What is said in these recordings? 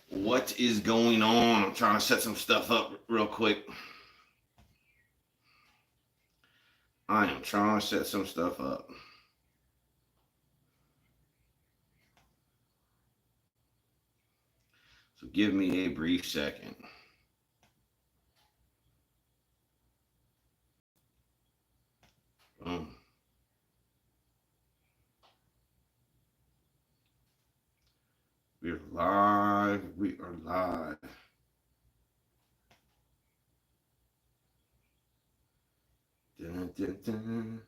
What is going on? I'm trying to set some stuff up real quick. I am trying to set some stuff up. So give me a brief second. Boom. We're live. We are live. Dun, dun, dun.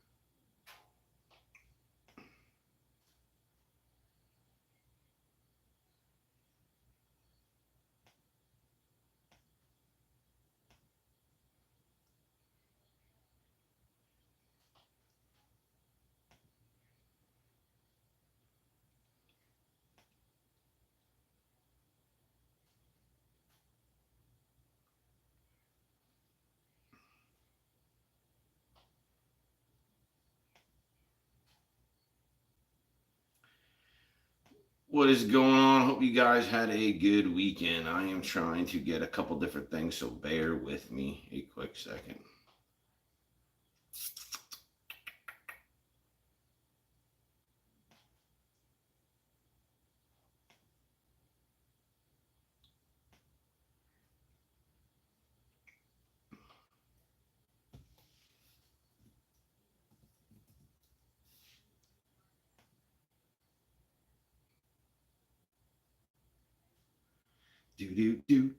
What is going on? Hope you guys had a good weekend. I am trying to get a couple different things, so bear with me a quick second.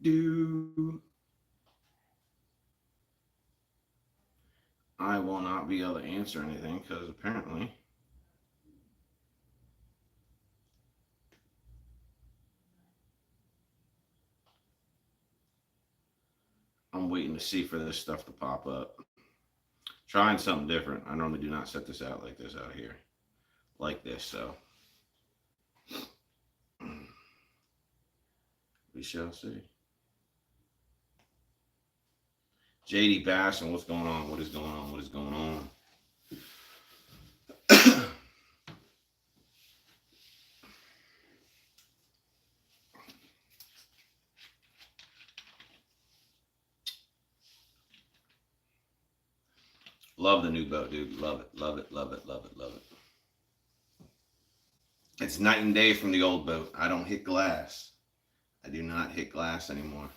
Do. I will not be able to answer anything because apparently I'm waiting to see for this stuff to pop up. Trying something different. I normally do not set this out like this out here. Like this, so we shall see. JD Bass, and what's going on? What is going on? What is going on? Love the new boat, dude. Love it. Love it. Love it. Love it. Love it. It's night and day from the old boat. I don't hit glass. I do not hit glass anymore.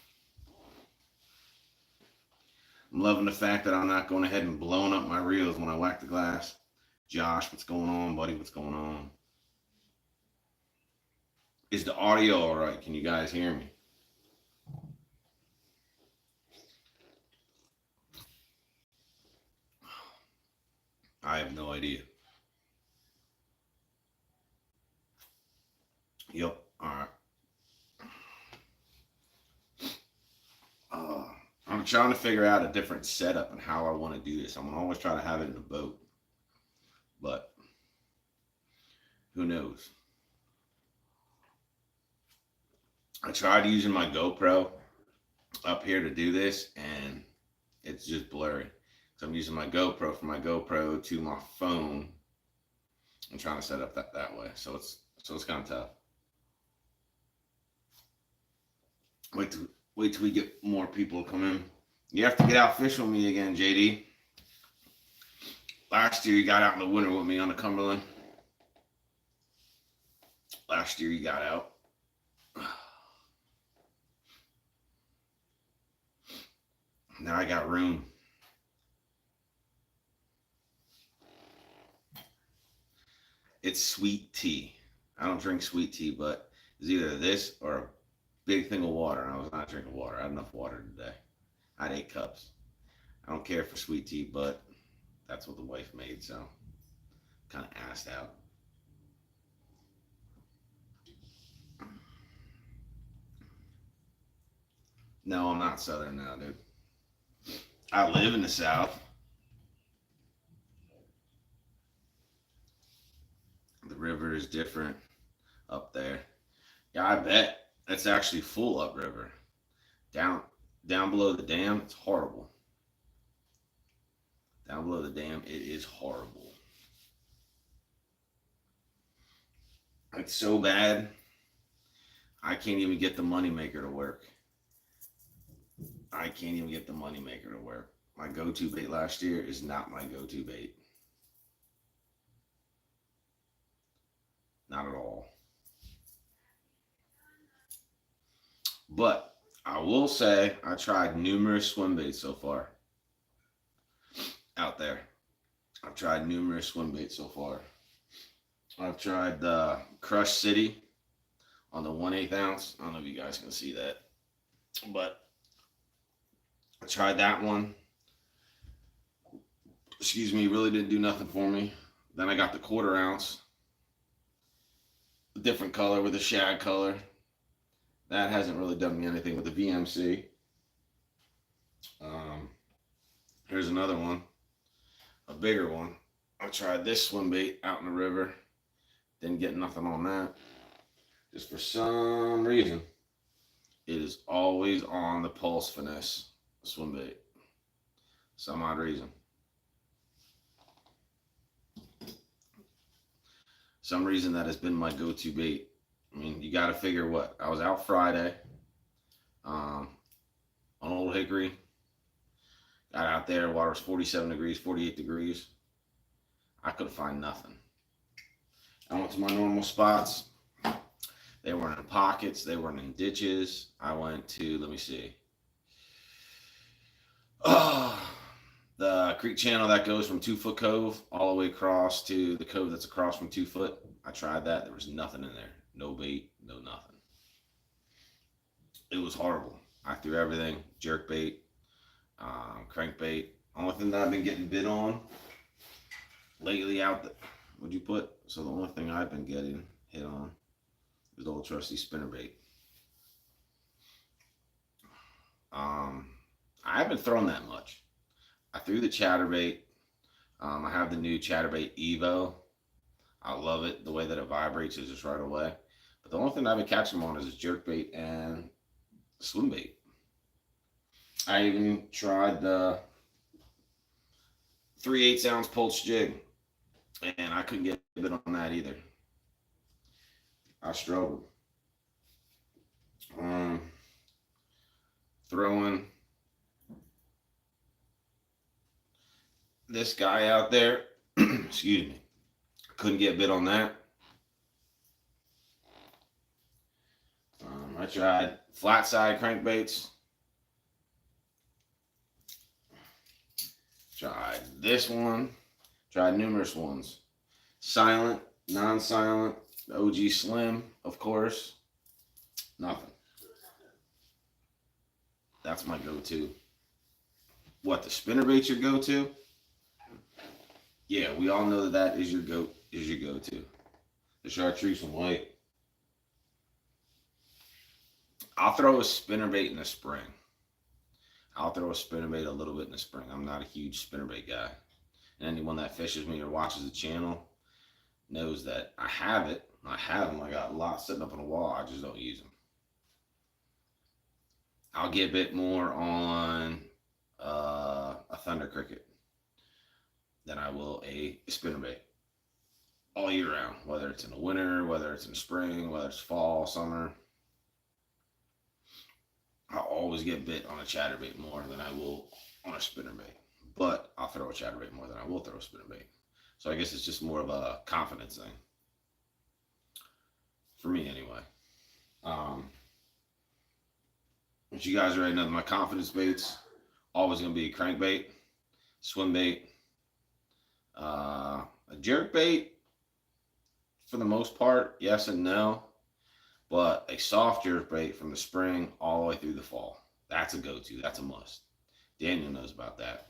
I'm loving the fact that I'm not going ahead and blowing up my reels when I whack the glass. Josh, what's going on, buddy? What's going on? Is the audio all right? Can you guys hear me? I have no idea. Yep. All right. I'm trying to figure out a different setup and how I want to do this. I'm gonna always try to have it in a boat, but who knows? I tried using my GoPro up here to do this, and it's just blurry. So I'm using my GoPro from my GoPro to my phone. I'm trying to set up that way, so it's kind of tough. Wait till we get more people to come in. You have to get out fishing with me again, JD. Last year you got out in the winter with me on the Cumberland. Last year you got out. Now I got room. It's sweet tea. I don't drink sweet tea, but it's either this or a big thing of water. And I was not drinking water. I had enough water today. I had 8 cups. I don't care for sweet tea, but that's what the wife made, so kind of assed out. No, I'm not Southern now, dude. I live in the South. The river is different up there. Yeah, I bet. It's actually full upriver. Down below the dam, it's horrible. Down below the dam, it is horrible. It's so bad, I can't even get the moneymaker to work. I can't even get the moneymaker to work. My go-to bait last year is not my go-to bait. Not at all. But I will say I tried numerous swim baits so far out there. I've tried numerous swim baits so far. I've tried the Crush City on the 1/8 ounce. I don't know if you guys can see that, but I tried that one. Excuse me, really didn't do nothing for me. Then I got the 1/4 ounce, a different color with a shag color. That hasn't really done me anything with the VMC. Um, Here's another one, a bigger one. I tried this swim bait out in the river. Didn't get nothing on that. Just for some reason, it is always on the Pulse Finesse swim bait. Some odd reason. Some reason that has been my go-to bait. I mean, you got to figure what? I was out Friday on Old Hickory. Got out there, water was 47 degrees, 48 degrees. I couldn't find nothing. I went to my normal spots. They weren't in pockets. They weren't in ditches. I went to, let me see. The creek channel that goes from 2 Foot Cove all the way across to the cove that's across from 2 Foot. I tried that. There was nothing in there. No bait, no nothing. It was horrible. I threw everything. Jerk bait, crankbait. Only thing that I've been getting bit on lately out there. What'd you put? So the only thing I've been getting hit on is the old trusty spinnerbait. I haven't thrown that much. I threw the chatterbait. I have the new chatterbait Evo. I love it. The way that it vibrates is just right away. But the only thing I've been catching them on is jerkbait and swim bait. I even tried the 3/8 ounce pulse jig, and I couldn't get a bit on that either. I struggled. Throwing this guy out there, excuse me, couldn't get bit on that. I tried flat side crankbaits. Tried this one. Tried numerous ones. Silent, non-silent, OG Slim, of course. Nothing. That's my go-to. What, the spinnerbait's your go-to? Yeah, we all know that is your go-to. The chartreuse and white. I'll throw a spinnerbait in the spring. I'll throw a spinnerbait a little bit in the spring. I'm not a huge spinnerbait guy. And anyone that fishes me or watches the channel knows that I have it. I have them. I got lots sitting up on the wall. I just don't use them. I'll get bit more on a thunder cricket than I will a spinnerbait all year round, whether it's in the winter, whether it's in the spring, whether it's fall, summer. I'll always get bit on a chatterbait more than I will on a spinnerbait. But I'll throw a chatterbait more than I will throw a spinnerbait. So I guess it's just more of a confidence thing. For me, anyway. But you guys already know my confidence baits always going to be crankbait, swim bait, a jerk bait for the most part, yes and no. But a soft jerk bait from the spring all the way through the fall. That's a go-to. That's a must. Daniel knows about that.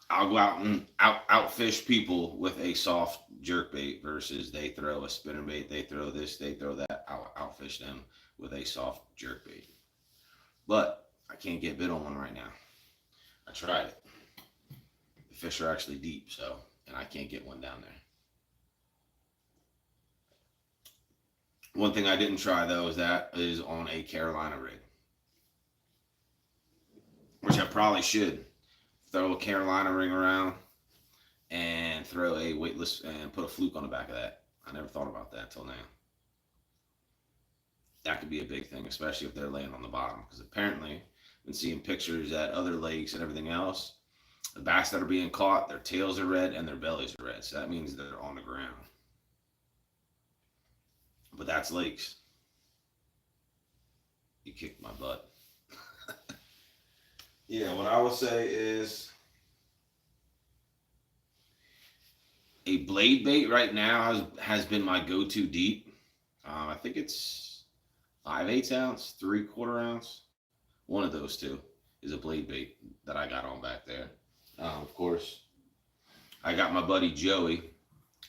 I'll go out and outfish people with a soft jerk bait versus they throw a spinnerbait, they throw this, they throw that. I'll outfish them with a soft jerk bait. But I can't get bit on one right now. I tried it. The fish are actually deep, and I can't get one down there. One thing I didn't try though is on a Carolina rig, which I probably should throw a Carolina ring around and throw a weightless and put a fluke on the back of that. I never thought about that till now. That could be a big thing, especially if they're laying on the bottom. Because apparently, I've been seeing pictures at other lakes and everything else. The bass that are being caught, their tails are red and their bellies are red. So that means they're on the ground. But that's lakes. You kicked my butt. Yeah, what I would say is a blade bait right now has been my go-to deep. I think it's 5/8 ounce, 3/4 ounce. One of those two is a blade bait that I got on back there. Of course, I got my buddy Joey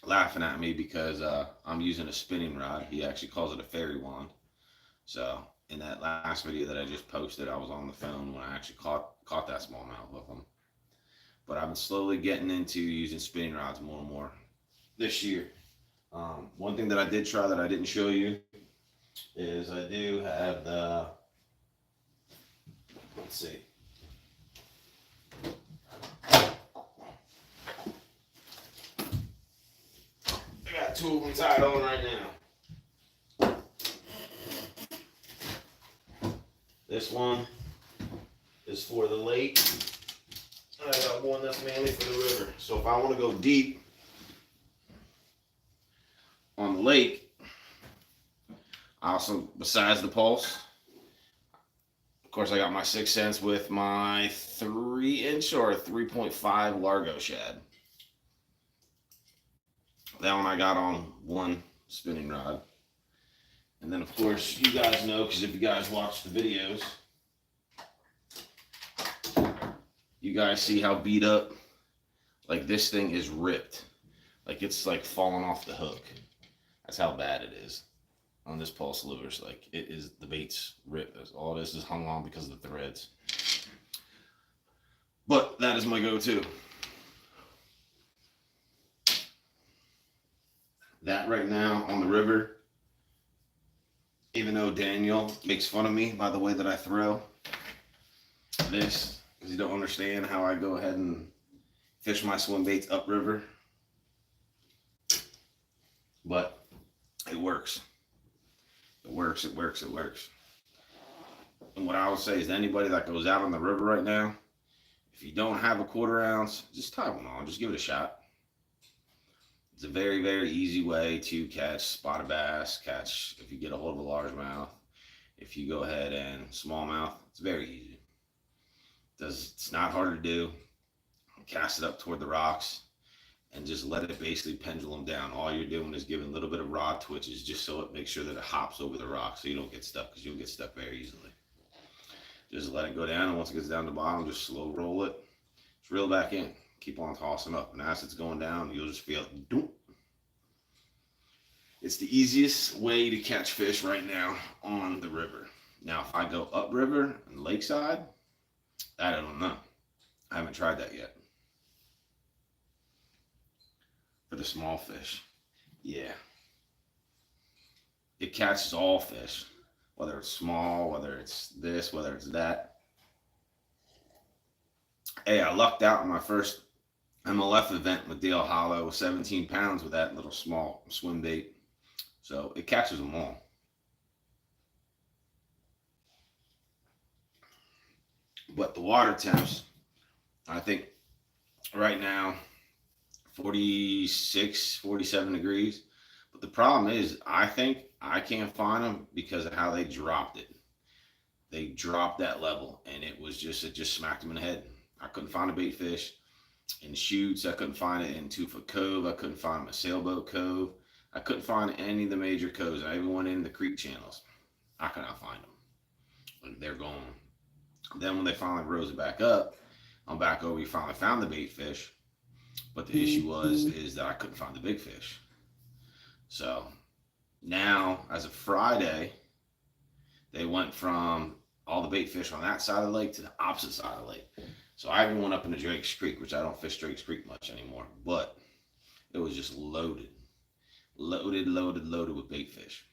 laughing at me because I'm using a spinning rod. He actually calls it a fairy wand. So in that last video that I just posted, I was on the phone when I actually caught that smallmouth with him. But I've been slowly getting into using spinning rods more and more this year. One thing that I did try that I didn't show you is I do have the, let's see. I got two of them tied on right now. This one is for the lake. I got one that's mainly for the river. So if I want to go deep on the lake, I also, besides the pulse, of course, I got my 6 cents with my 3-inch or 3.5 Largo shad. That one I got on one spinning rod. And then, of course, you guys know, because if you guys watch the videos, you guys see how beat up, like this thing is ripped. Like it's like falling off the hook. That's how bad it is on this pulse lures. Like it is, the bait's ripped. All this is hung on because of the threads. But that is my go-to. That right now on the river, even though Daniel makes fun of me by the way that I throw this, because you don't understand how I go ahead and fish my swim baits upriver. But it works. It works, it works, it works. And what I would say is anybody that goes out on the river right now, if you don't have a 1/4 ounce, just tie one on, just give it a shot. It's a very, very easy way to catch spotted bass, catch if you get a hold of a largemouth. If you go ahead and smallmouth, it's very easy. It's not hard to do. Cast it up toward the rocks and just let it basically pendulum down. All you're doing is giving a little bit of rod twitches just so it makes sure that it hops over the rock so you don't get stuck, because you'll get stuck very easily. Just let it go down, and once it gets down to the bottom, just slow roll it. Just reel back in. Keep on tossing up, and as it's going down, you'll just feel it. Doop. It's the easiest way to catch fish right now on the river. Now, if I go upriver and lakeside, I don't know. I haven't tried that yet. For the small fish, yeah. It catches all fish, whether it's small, whether it's this, whether it's that. Hey, I lucked out in my first MLF event with Dale Hollow, 17 pounds with that little small swim bait. So it catches them all. But the water temps, I think right now, 46, 47 degrees. But the problem is, I think I can't find them because of how they dropped it. They dropped that level, and it just smacked them in the head. I couldn't find a bait fish in Chutes. I couldn't find it in 2 Foot Cove. I couldn't find them in Sailboat Cove. I couldn't find any of the major coves. I even went in the creek channels. I could not find them. Like, they're gone. Then when they finally rose it back up, I'm back over. We finally found the bait fish. But the issue is that I couldn't find the big fish. So now, as of Friday, they went from all the bait fish on that side of the lake to the opposite side of the lake. So I even went up into Drake's Creek, which I don't fish Drake's Creek much anymore. But it was just loaded. Loaded with bait fish.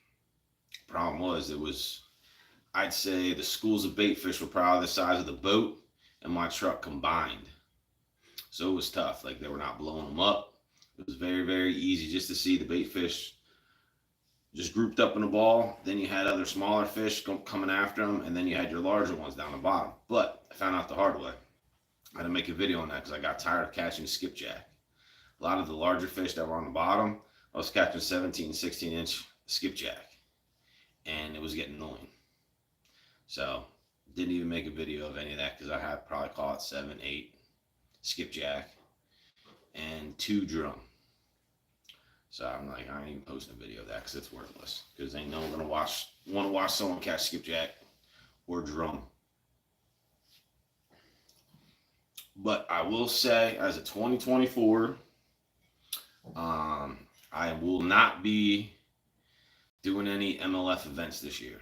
Problem was, I'd say the schools of bait fish were probably the size of the boat and my truck combined. So it was tough. Like, they were not blowing them up. It was very, very easy just to see the bait fish just grouped up in a ball. Then you had other smaller fish coming after them, and then you had your larger ones down the bottom. But I found out the hard way. I had to make a video on that because I got tired of catching skipjack. A lot of the larger fish that were on the bottom, I was catching 17, 16-inch skipjack, and it was getting annoying. So didn't even make a video of any of that because I had probably caught 7, 8 skipjack and 2 drum. So I'm like, I ain't even posting a video of that because it's worthless. Because ain't no one gonna want to watch someone catch skipjack or drum. But I will say, as a 2024, I will not be doing any MLF events this year.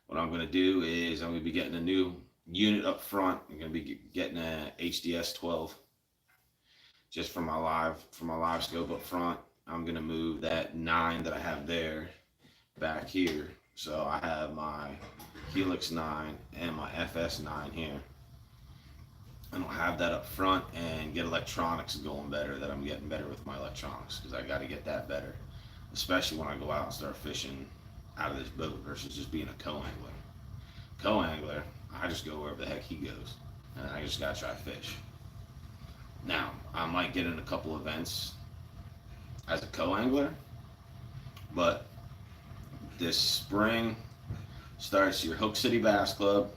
What I'm going to do is I'm going to be getting a new unit up front. I'm going to be getting a HDS 12 just for my live scope up front. I'm going to move that 9 that I have there back here. So I have my Helix 9 and my FS 9 here. And I'll have that up front and get electronics going better. That I'm getting better with my electronics because I got to get that better, especially when I go out and start fishing out of this boat versus just being a co-angler. Co-angler, I just go wherever the heck he goes, and I just gotta try fish. Now, I might get in a couple events as a co-angler, but this spring starts your Hook City Bass Club,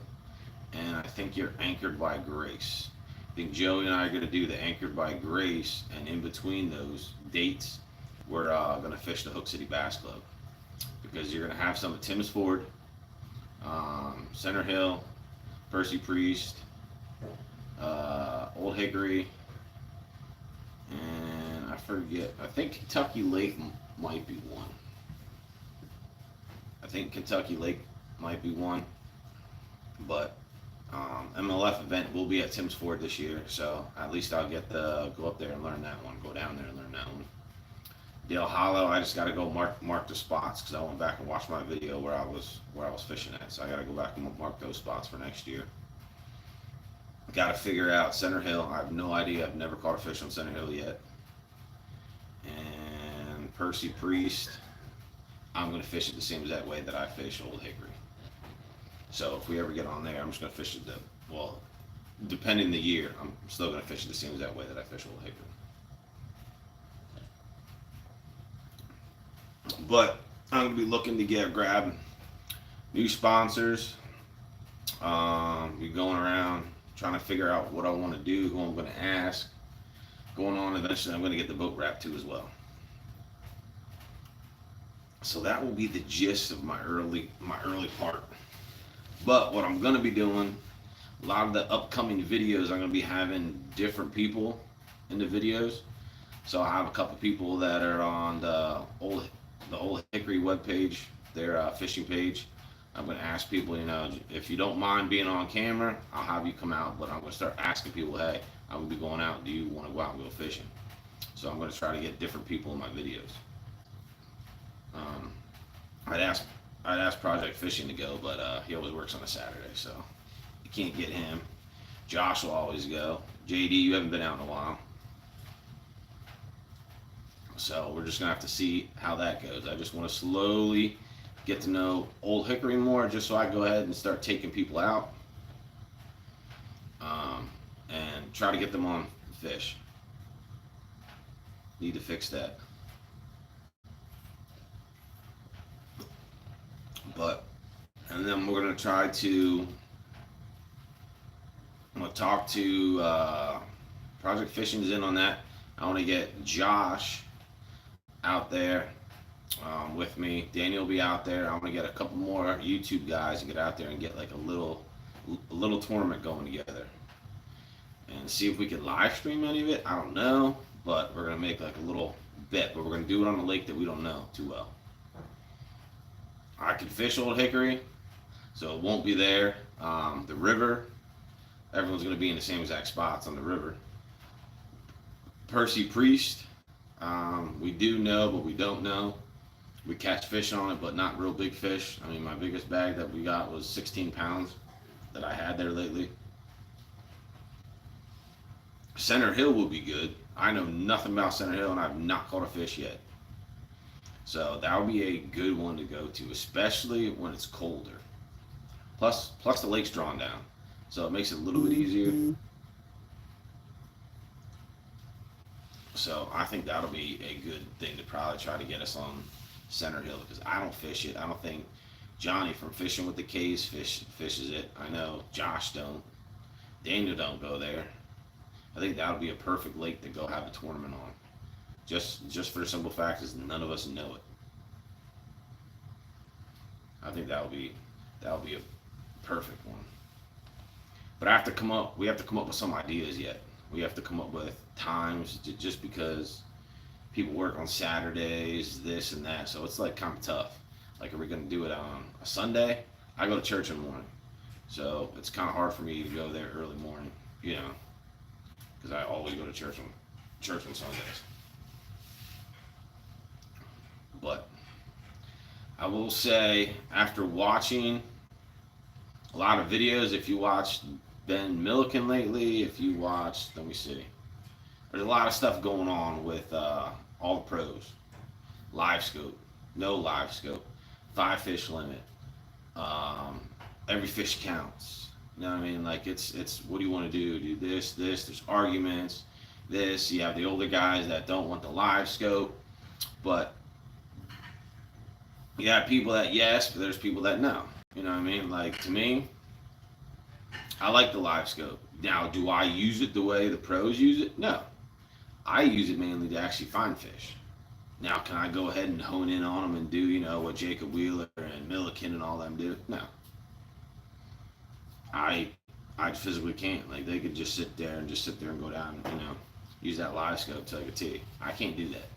and I think you're Anchored by Grace. I think Joey and I are gonna do the Anchored by Grace, and in between those dates, we're gonna fish the Hook City Bass Club. Because you're going to have some at Temps Ford, Center Hill, Percy Priest, Old Hickory, and I forget. I think Kentucky Lake might be one. But MLF event will be at Temps Ford this year, so at least I'll get the go up there and learn that one. Go down there and learn that one. Dale Hollow, I just got to go mark the spots because I went back and watched my video where I was fishing at. So I got to go back and mark those spots for next year. Got to figure out Center Hill. I have no idea. I've never caught a fish on Center Hill yet. And Percy Priest, I'm going to fish it the same exact way that I fish Old Hickory. So if we ever get on there, I'm just going to fish it depending the year, I'm still going to fish it the same exact way that I fish Old Hickory. But I'm going to be looking to grab new sponsors. Be going around trying to figure out what I want to do, who I'm going to ask. Going on, eventually I'm going to get the boat wrapped too as well. So that will be the gist of my early part. But what I'm going to be doing, a lot of the upcoming videos, I'm going to be having different people in the videos. So I have a couple people that are on the Old Hickory webpage, their fishing page. I'm going to ask people, if you don't mind being on camera, I'll have you come out. But I'm going to start asking people, hey, I'm going to be going out. Do you want to go out and go fishing? So I'm going to try to get different people in my videos. I'd ask Project Fishing to go, but he always works on a Saturday, so you can't get him. Josh will always go. JD, you haven't been out in a while. So we're just going to have to see how that goes. I just want to slowly get to know Old Hickory more, just so I go ahead and start taking people out and try to get them on fish. Need to fix that. And then we're going to try to, I'm going to talk to Project Fishing's in on that. I want to get Josh out there with me. Daniel will be out there. I'm going to get a couple more YouTube guys and get out there and get like a little tournament going together. And see if we can live stream any of it. I don't know, but we're going to make like a little bet. But we're going to do it on a lake that we don't know too well. I can fish Old Hickory, so it won't be there. The river, everyone's going to be in the same exact spots on the river. Percy Priest, we do know, but we don't know. We catch fish on it, but not real big fish. I mean, my biggest bag that we got was 16 pounds that I had there lately. Center Hill will be good. I know nothing about Center Hill, and I've not caught a fish yet. So that would be a good one to go to, especially when it's colder. Plus the lake's drawn down, so it makes it a little bit easier. So I think that'll be a good thing to probably try to get us on Center Hill because I don't fish it. I don't think Johnny from Fishing with the K's fishes it. I know Josh don't. Daniel don't go there. I think that'll be a perfect lake to go have a tournament on. Just for the simple fact is none of us know it. I think that'll be a perfect one. But we have to come up with some ideas yet. We have to come up with times just because people work on Saturdays, this and that. So it's like kind of tough. Like, are we going to do it on a Sunday? I go to church in the morning. So it's kind of hard for me to go there early morning, because I always go to church on Sundays. But I will say, after watching a lot of videos, if you watched Ben Milliken lately, if you watched, let me see, there's a lot of stuff going on with all the pros. Live scope, no live scope, 5 fish limit, every fish counts. You know what I mean? Like, it's what do you want to do? Do this. There's arguments. This, you have the older guys that don't want the live scope, but you have people that yes, but there's people that no. You know what I mean? Like, to me, I like the live scope. Now, do I use it the way the pros use it? No. I use it mainly to actually find fish. Now, can I go ahead and hone in on them and do, what Jacob Wheeler and Milliken and all them do? No. I physically can't. Like, they could just sit there and go down, use that live scope to like a T. I can't do that.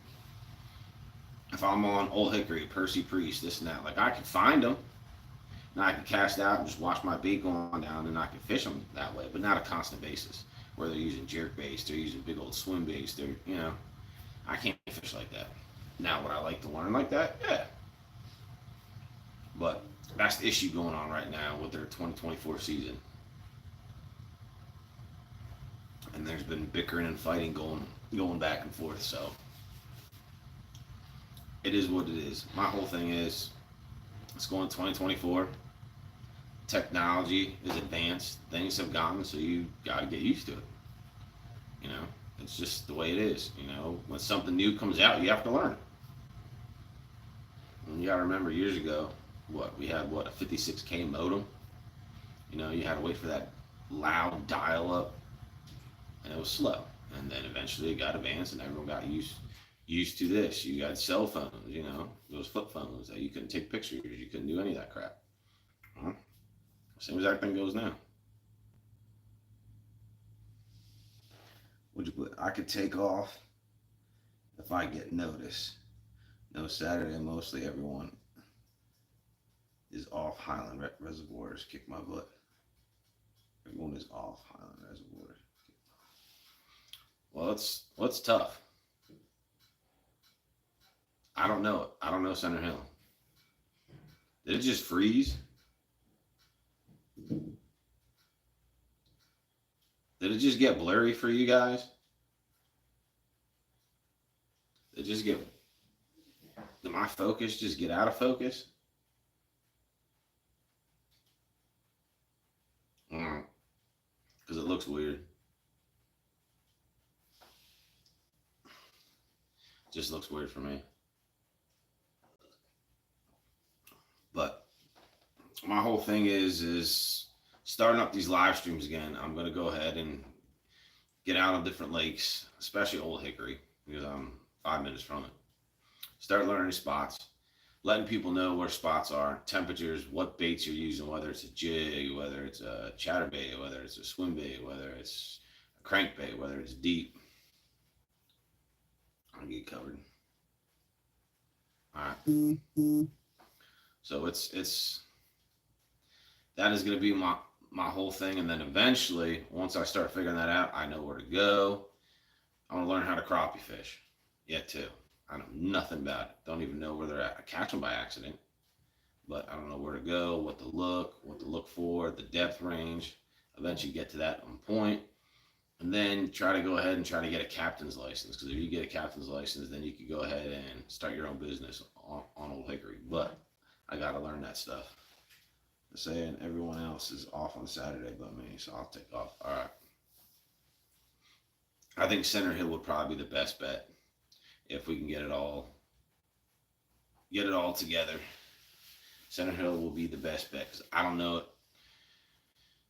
If I'm on Old Hickory, Percy Priest, this and that, like, I can find them. And I can cast out and just watch my bait go on down, and I can fish them that way, but not a constant basis. Where they're using jerk baits, they're using big old swim baits. I can't fish like that. Now, would I like to learn like that? Yeah. But that's the issue going on right now with their 2024 season. And there's been bickering and fighting going back and forth. So it is what it is. My whole thing is, let's go in 2024. Technology is advanced. Things have gotten, so you got to get used to it. It's just the way it is. When something new comes out, you have to learn it. And you got to remember, years ago, we had a 56K modem. You had to wait for that loud dial-up, and it was slow. And then eventually it got advanced, and everyone got used to this. You got cell phones, those flip phones that you couldn't take pictures, you couldn't do any of that crap. Same exact thing goes now. What'd you put? I could take off if I get notice. No, Saturday, mostly everyone is off Highland Reservoirs. Kick my butt. Everyone is off Highland Reservoirs. Well, it's tough. I don't know it. I don't know Center Hill. Did it just freeze? Did it just get blurry for you guys? Did my focus just get out of focus? Because it looks weird. Just looks weird for me. But my whole thing is starting up these live streams again. I'm going to go ahead and get out on different lakes, especially Old Hickory, because I'm 5 minutes from it. Start learning spots, letting people know where spots are, temperatures, what baits you're using, whether it's a jig, whether it's a chatterbait, whether it's a swim bait, whether it's a crankbait, whether it's deep. I'll get covered. All right. So it's that is going to be my whole thing, and then eventually, once I start figuring that out, I know where to go. I want to learn how to crappie fish. Yeah, too. I know nothing about it. Don't even know where they're at. I catch them by accident, but I don't know where to go, what to look for, the depth range. Eventually get to that on point. And then try to go ahead and try to get a captain's license. Because if you get a captain's license, then you could go ahead and start your own business on Old Hickory. But I got to learn that stuff. They're saying everyone else is off on Saturday but me, so I'll take off. All right. I think Center Hill would probably be the best bet if we can get it all together. Center Hill will be the best bet because I don't know it.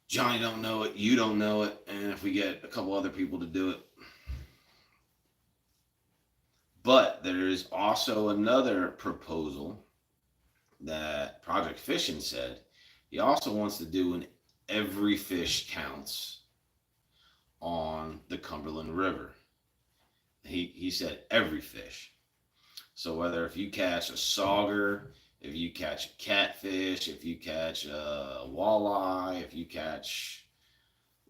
Johnny don't know it. You don't know it. And if we get a couple other people to do it. But there is also another proposal that Project Fishing said. He also wants to do an every fish counts on the Cumberland River. He said every fish. So whether if you catch a sauger, if you catch a catfish, if you catch a walleye, if you catch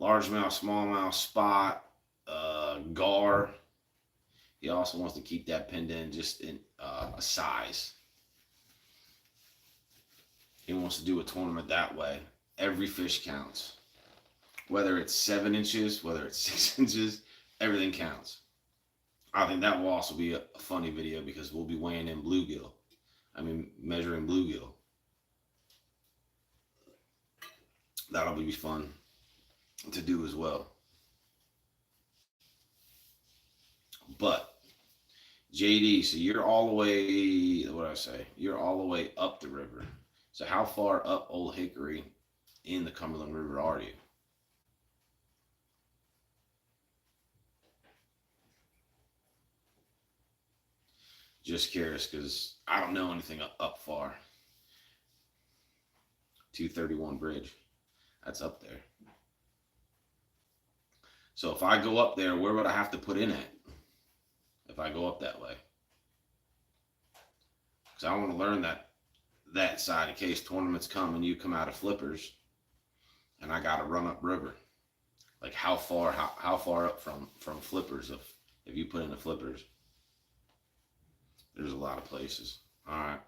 largemouth, smallmouth, spot, gar, he also wants to keep that pinned in just in a size. He wants to do a tournament that way. Every fish counts. Whether it's 7 inches, whether it's 6 inches, everything counts. I think that will also be a funny video because we'll be weighing in bluegill. Measuring bluegill. That'll be fun to do as well. But, JD, so you're all the way, what did I say? You're all the way up the river. So how far up Old Hickory in the Cumberland River are you? Just curious because I don't know anything up far. 231 Bridge. That's up there. So if I go up there, where would I have to put in at? If I go up that way. Because I want to learn that side in case tournaments come and you come out of flippers and I got to run up river. Like how far up from flippers if you put in the flippers? There's a lot of places. All right.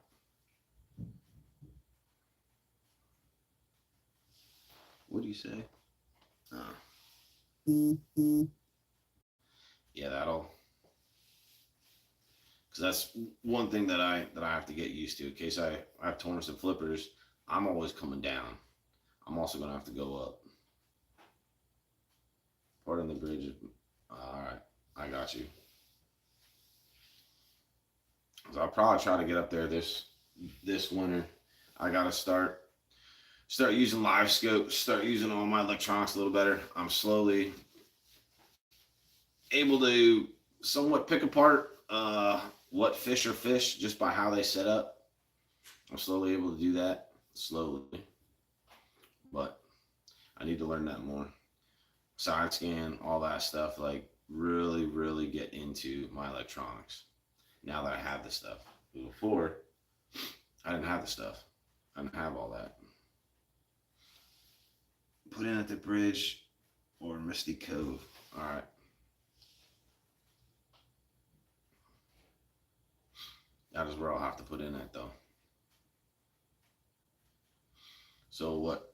What do you say? Yeah, that'll. Because that's one thing that I have to get used to. In case I have tournaments and flippers, I'm always coming down. I'm also gonna have to go up. Pardon the bridge. All right, I got you. So I'll probably try to get up there this winter. I gotta start using live scope, start using all my electronics a little better. I'm slowly able to somewhat pick apart what fish are fish just by how they set up. I'm slowly able to do that slowly, but I need to learn that more. Side scan, all that stuff, like really get into my electronics. Now that I have the stuff. Before, I didn't have the stuff. I didn't have all that. Put in at the bridge or Misty Cove. All right. That is where I'll have to put in at though. So what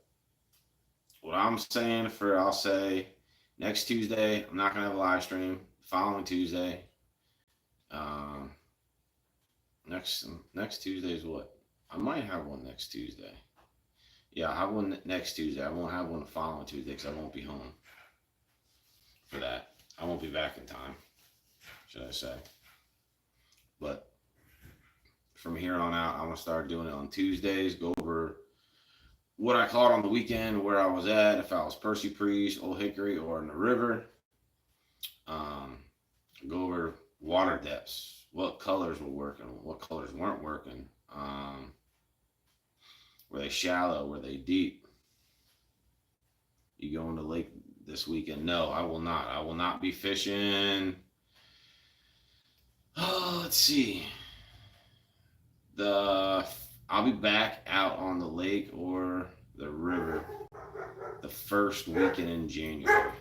I'm saying I'll say next Tuesday, I'm not gonna have a live stream. Following Tuesday. Next Tuesday is what? I might have one next Tuesday. Yeah, I'll have one next Tuesday. I won't have one the following Tuesday because I won't be home for that. I won't be back in time, should I say. But from here on out, I'm going to start doing it on Tuesdays, go over what I caught on the weekend, where I was at, if I was Percy Priest, Old Hickory, or in the river. Go over water depths, what colors were working, what colors weren't working. Were they shallow? Were they deep? You going to lake this weekend? No, I will not. I will not be fishing. Oh, let's see. I'll be back out on the lake or the river the first weekend in January.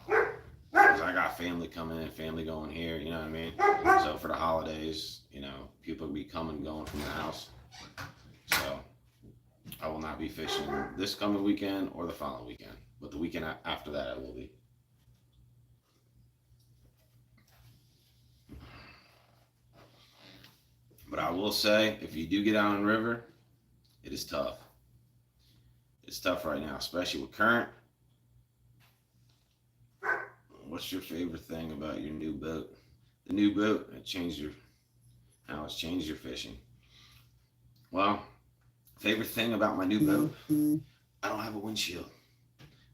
Because I got family coming in, family going here, you know what I mean? So for the holidays, people will be coming and going from the house. So I will not be fishing this coming weekend or the following weekend. but the weekend after that I will be. But I will say, if you do get out on the river, it is tough. It's tough right now, especially with current. What's your favorite thing about your new boat? The new boat, how it's changed your fishing. Well, favorite thing about my new boat, I don't have a windshield.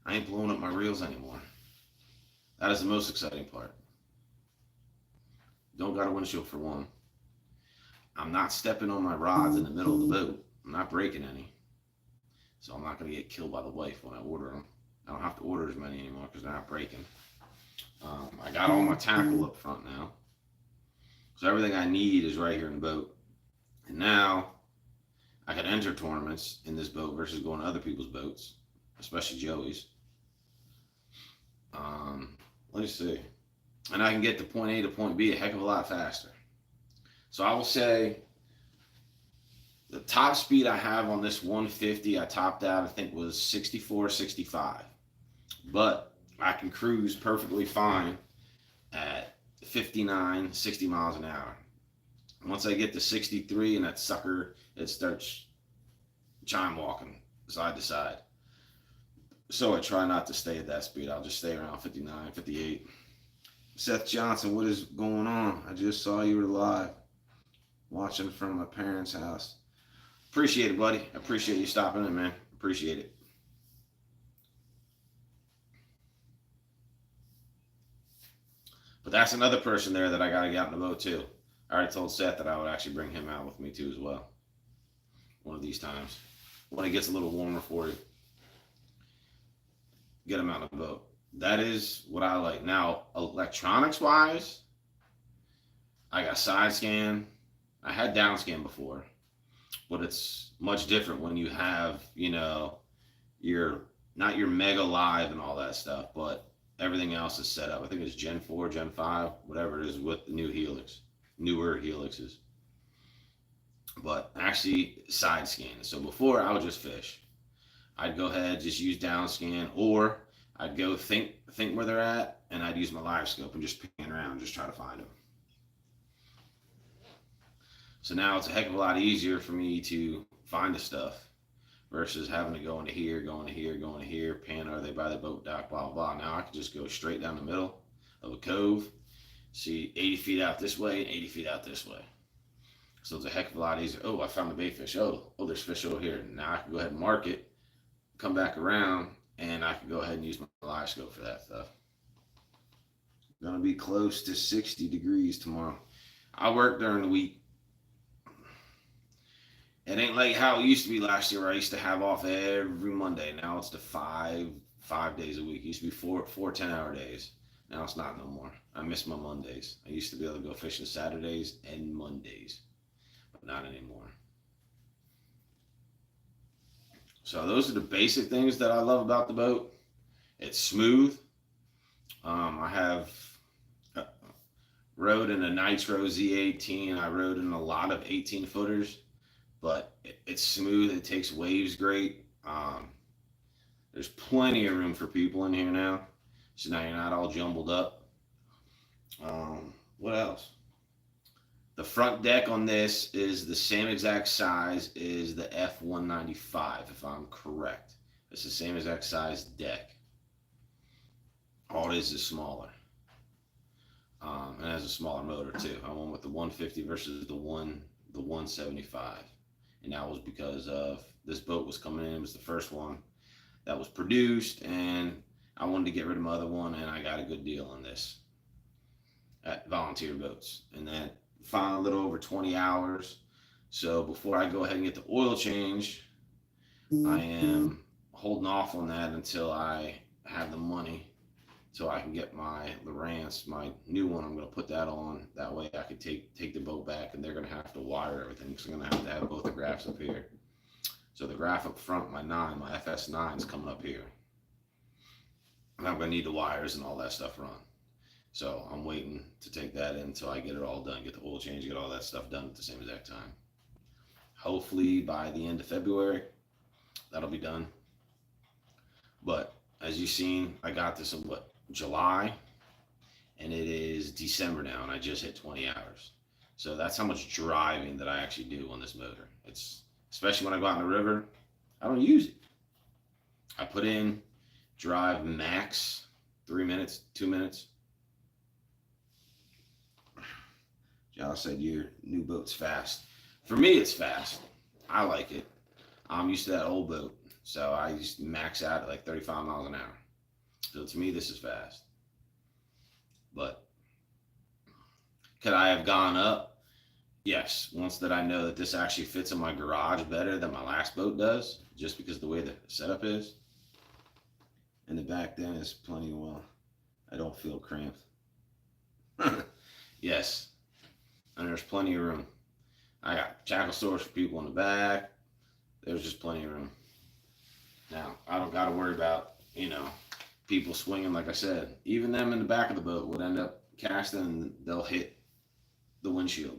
I ain't blowing up my reels anymore. That is the most exciting part. Don't got a windshield for one. I'm not stepping on my rods in the middle of the boat. I'm not breaking any. So I'm not going to get killed by the wife when I order them. I don't have to order as many anymore because they're not breaking. I got all my tackle up front now. So everything I need is right here in the boat. And now I can enter tournaments in this boat versus going to other people's boats, especially Joey's. Let's see. And I can get to point A to point B a heck of a lot faster. So I will say the top speed I have on this 150, I topped out, I think was 64, 65. But I can cruise perfectly fine at 59, 60 miles an hour. Once I get to 63 and that sucker, it starts chime walking side to side. So I try not to stay at that speed. I'll just stay around 59, 58. Seth Johnson, what is going on? I just saw you were live, watching from my parents' house. Appreciate it, buddy. I appreciate you stopping in, man. Appreciate it. But that's another person there that I got to get out in the boat, too. I already told Seth that I would actually bring him out with me, too, as well. One of these times. When it gets a little warmer for you. Get him out of the boat. That is what I like. Now, electronics-wise, I got side scan. I had down scan before. But it's much different when you have, your, not your Mega Live and all that stuff, but everything else is set up. I think it's Gen 4, Gen 5, whatever it is with the new Helix, newer Helixes. But actually, side scan. So before, I would just fish. I'd go ahead, just use down scan, or I'd go think where they're at, and I'd use my live scope and just pan around, just try to find them. So now it's a heck of a lot easier for me to find the stuff versus having to go into here, pan, are they by the boat dock, blah, blah, blah. Now I can just go straight down the middle of a cove, see 80 feet out this way and 80 feet out this way. So it's a heck of a lot easier. Oh, I found the bait fish. Oh, there's fish over here. Now I can go ahead and mark it, come back around, and I can go ahead and use my live scope for that stuff. Gonna be close to 60 degrees tomorrow. I work during the week. It ain't like how it used to be last year where I used to have off every Monday. Now it's the five days a week. It used to be four 10-hour days. Now it's not no more. I miss my Mondays. I used to be able to go fishing Saturdays and Mondays, but not anymore. So those are the basic things that I love about the boat. It's smooth. I have rode in a Nitro Z18. I rode in a lot of 18 footers, but it's smooth. It takes waves great. There's plenty of room for people in here now, so now you're not all jumbled up. What else? The front deck on this is the same exact size as the F185, if I'm correct. It's the same exact size deck. All it is smaller. And it has a smaller motor too. I went with the 150 versus the 175. And that was because of this boat was coming in. It was the first one that was produced, and I wanted to get rid of my other one, and I got a good deal on this at Volunteer Boats. And then finally a little over 20 hours. So before I go ahead and get the oil change, I am holding off on that until I have the money so I can get my Lowrance, my new one. I'm going to put that on. That way I could take the boat back, and they're going to have to wire everything because I'm going to have both the graphs up here. So the graph up front, my FS9 is coming up here. And I'm going to need the wires and all that stuff run. So I'm waiting to take that in until I get it all done, get the oil change, get all that stuff done at the same exact time. Hopefully by the end of February, that'll be done. But As you've seen, I got this in what, July, and it is December now, and I just hit 20 hours. So that's how much driving that I actually do on this motor. It's especially when I go out in the river, I don't use it. I put in drive max 3 minutes, 2 minutes. Josh said your new boat's fast. For me, it's fast. I like it. I'm used to that old boat, so I used to max out at like 35 miles an hour. So to me, this is fast. But could I have gone up? Yes. Once that I know that this actually fits in my garage better than my last boat does, just because the way the setup is. And the back then is plenty well. I don't feel cramped. Yes. And there's plenty of room. I got jackal storage for people in the back. There's just plenty of room. Now, I don't got to worry about, people swinging, like I said. Even them in the back of the boat would end up casting and they'll hit the windshield.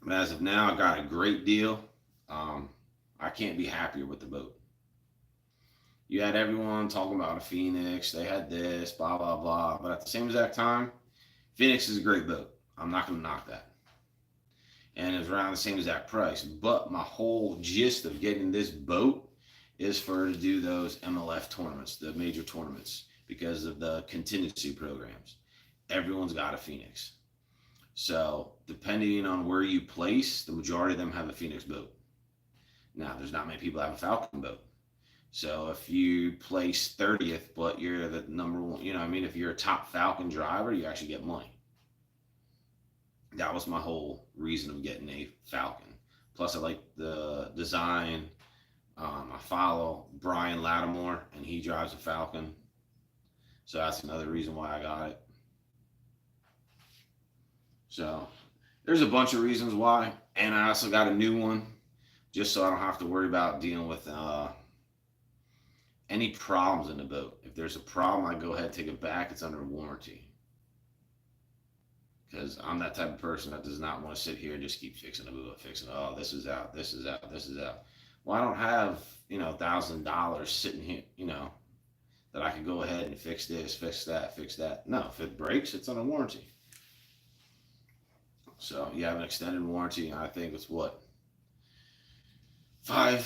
But as of now, I got a great deal. I can't be happier with the boat. You had everyone talking about a Phoenix. They had this, blah, blah, blah. But at the same exact time, Phoenix is a great boat. I'm not going to knock that. And it's around the same exact price. But my whole gist of getting this boat is for her to do those MLF tournaments, the major tournaments, because of the contingency programs. Everyone's got a Phoenix. So depending on where you place, the majority of them have a Phoenix boat. Now, there's not many people that have a Falcon boat. So if you place 30th, but you're the number one, if you're a top Falcon driver, you actually get money. That was my whole reason of getting a Falcon. Plus, I like the design. I follow Brian Lattimore, and he drives a Falcon. So that's another reason why I got it. So there's a bunch of reasons why. And I also got a new one just so I don't have to worry about dealing with any problems in the boat. If there's a problem, I go ahead and take it back. It's under warranty. Because I'm that type of person that does not want to sit here and just keep fixing the boat, oh, this is out, this is out, this is out. Well, I don't have, $1,000 sitting here, that I could go ahead and fix this, fix that, fix that. No, if it breaks, it's under warranty. So you have an extended warranty. I think it's what? 5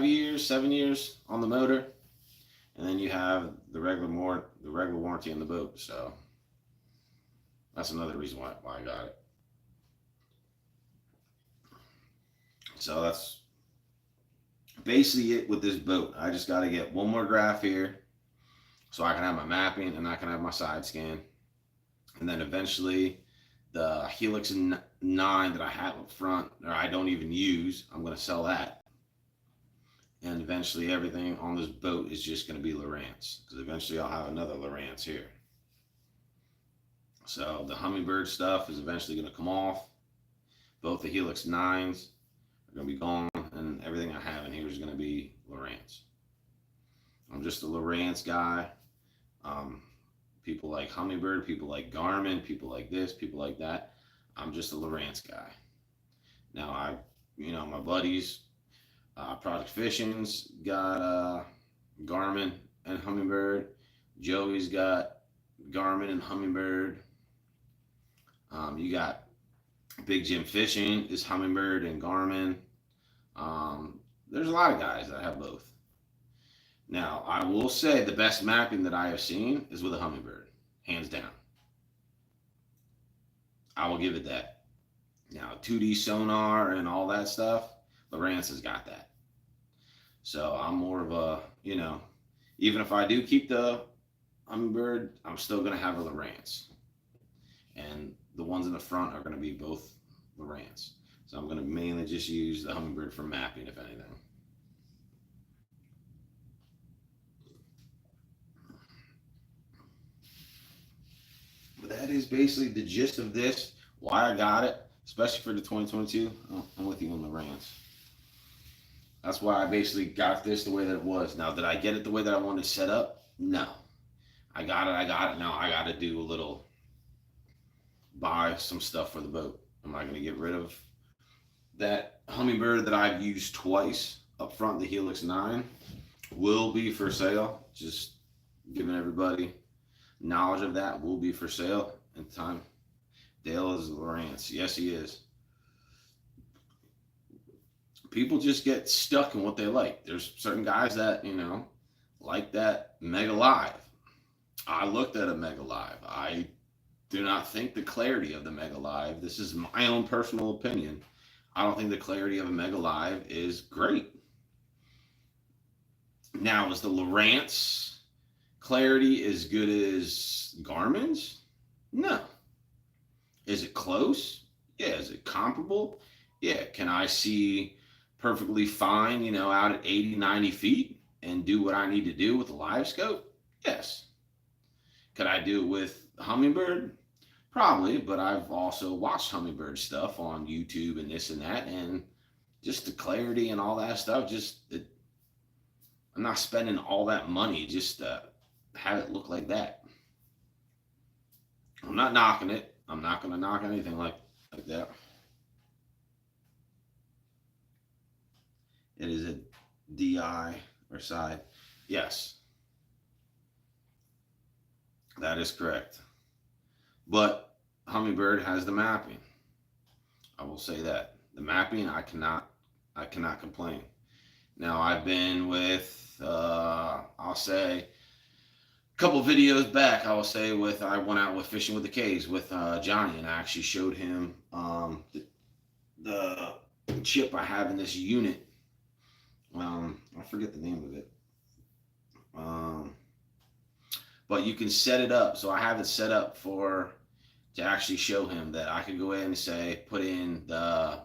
years, 7 years on the motor. And then you have the regular warranty on the boat. So that's another reason why I got it. So that's basically it with this boat. I just got to get one more graph here so I can have my mapping and I can have my side scan. And then eventually the Helix 9 that I have up front, or I don't even use, I'm going to sell that. And eventually everything on this boat is just going to be Lowrance, because eventually I'll have another Lowrance here. So the Humminbird stuff is eventually going to come off. Both the Helix 9s are going to be gone, and everything I have in here is going to be Lowrance. I'm just a Lowrance guy. People like Humminbird, people like Garmin, people like this, people like that. I'm just a Lowrance guy. Now my buddies, Project Fishing's got Garmin and Humminbird. Joey's got Garmin and Humminbird. You got Big Jim Fishing is Humminbird and Garmin. There's a lot of guys that have both. Now, I will say the best mapping that I have seen is with a Humminbird, hands down. I will give it that. Now, 2D sonar and all that stuff, Lowrance has got that. So I'm more of a, even if I do keep the Humminbird, I'm still going to have a Lowrance. And the ones in the front are going to be both Lowrance. So I'm going to mainly just use the Humminbird for mapping, if anything. But that is basically the gist of this, why I got it, especially for the 2022. Oh, I'm with you on Lowrance. That's why I basically got this the way that it was. Now, did I get it the way that I wanted to set up? No. I got it. Now I got to do a little, buy some stuff for the boat. Am I going to get rid of that Humminbird that I've used twice up front, the Helix 9 will be for sale. Just giving everybody knowledge of that, will be for sale in time. Dale is Lawrence. Yes, he is. People just get stuck in what they like. There's certain guys that, like that Mega Live. I looked at a Mega Live. I do not think the clarity of the Mega Live, this is my own personal opinion, I don't think the clarity of a Mega Live is great. Now, is the Lowrance clarity as good as Garmin's? No. Is it close? Yeah. Is it comparable? Yeah. Can I see perfectly fine, out at 80, 90 feet and do what I need to do with the live scope? Yes. Could I do it with Humminbird? Probably, but I've also watched Humminbird stuff on YouTube and this and that, and just the clarity and all that stuff, I'm not spending all that money just to have it look like that. I'm not knocking it. I'm not going to knock anything like that. It is a DI or side. Yes. That is correct. But Humminbird has the mapping. I will say that. The mapping, I cannot complain. Now, I've been with, I'll say, a couple videos back, I went out with Fishing with the K's with Johnny, and I actually showed him the chip I have in this unit. I forget the name of it. But you can set it up. So I have it set up to actually show him that I could go in and say, put in the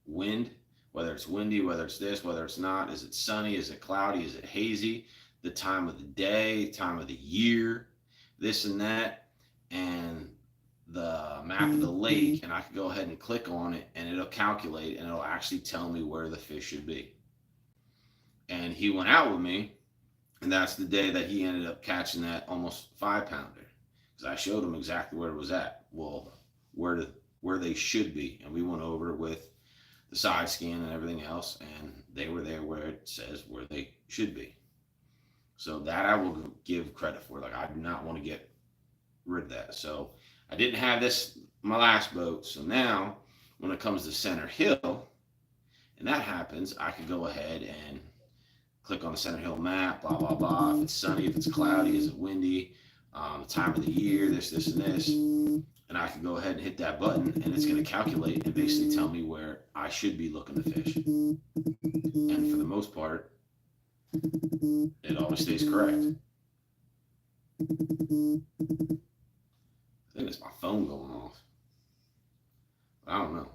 wind, whether it's windy, whether it's this, whether it's not. Is it sunny? Is it cloudy? Is it hazy? The time of the day, time of the year, this and that, and the map of the lake. And I could go ahead and click on it, and it'll calculate, and it'll actually tell me where the fish should be. And he went out with me, and that's the day that he ended up catching that almost 5-pounder, because I showed him exactly where it was at. Well, where they should be, and we went over with the side scan and everything else, and they were there where it says where they should be. So that I will give credit for. Like, I do not want to get rid of that. So I didn't have this my last boat. So now when it comes to Center Hill, and that happens, I could go ahead and click on the Center Hill map, blah, blah, blah. If it's sunny, if it's cloudy, is it windy, the time of the year, this, and this. And I can go ahead and hit that button, and it's going to calculate and basically tell me where I should be looking to fish. And for the most part, it always stays correct. I think it's my phone going off. I don't know.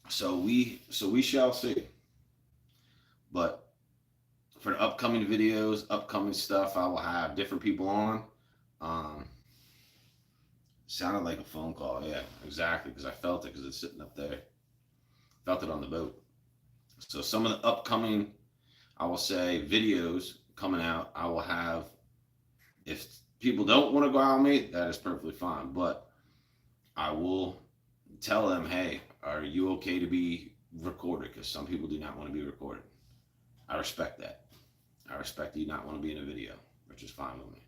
So we shall see. But for the upcoming videos, upcoming stuff, I will have different people on. Sounded like a phone call. Yeah, exactly, because I felt it because it's sitting up there. Felt it on the boat. So some of the upcoming, I will say, videos coming out, I will have, if people don't want to go out with me, that is perfectly fine. But I will tell them, hey, are you okay to be recorded? Because some people do not want to be recorded. I respect that. I respect you not want to be in a video, which is fine with me.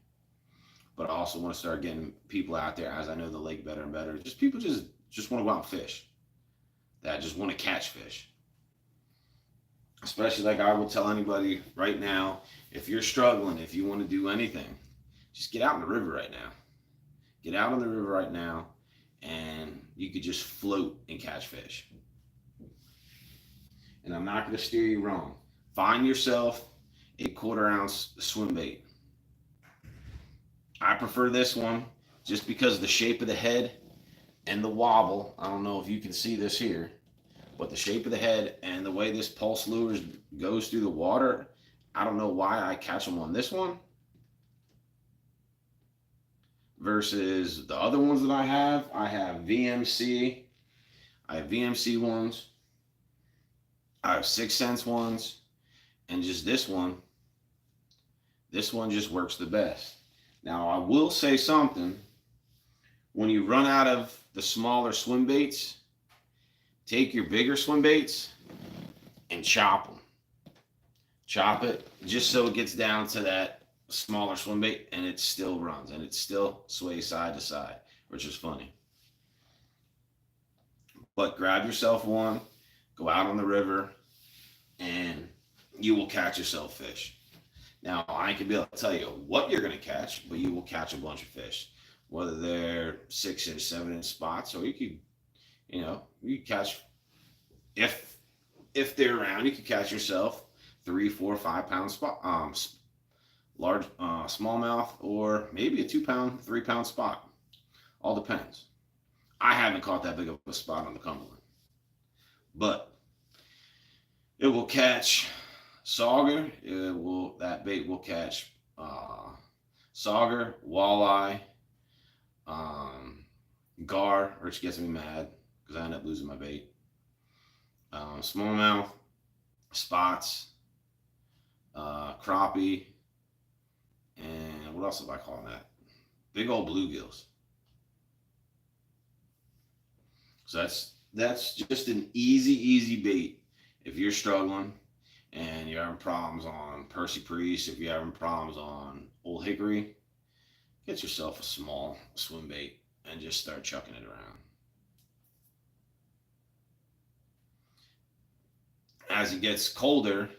But I also want to start getting people out there, as I know the lake better and better. Just people just want to go out and fish. That just want to catch fish. Especially, like I will tell anybody right now, if you're struggling, if you want to do anything, just get out in the river right now. Get out on the river right now, and you could just float and catch fish. And I'm not going to steer you wrong. Find yourself a 1/4 ounce swim bait. I prefer this one just because of the shape of the head and the wobble. I don't know if you can see this here, but the shape of the head and the way this pulse lure goes through the water, I don't know why I catch them on this one versus the other ones that I have. I have VMC. I have VMC ones. I have 6 Sense ones. And just this one. This one just works the best. Now, I will say something. When you run out of the smaller swim baits, take your bigger swim baits and chop them. Chop it just so it gets down to that smaller swim bait and it still runs and it still sways side to side, which is funny. But grab yourself one, go out on the river, and you will catch yourself fish. Now, I ain't gonna be able to tell you what you're gonna catch, but you will catch a bunch of fish. Whether they're 6-inch, 7-inch spots, or you catch if they're around, you could catch yourself 3, 4, 5 pound spot, large smallmouth, or maybe a 2 pound, 3 pound spot. All depends. I haven't caught that big of a spot on the Cumberland, but it will catch sauger. That bait will catch sauger, walleye, gar, which gets me mad because I end up losing my bait. Smallmouth, spots, crappie, and what else have I called that? Big old bluegills. So that's just an easy bait if you're struggling and you're having problems on Percy Priest. If you're having problems on Old Hickory, get yourself a small swim bait and just start chucking it around. As it gets colder,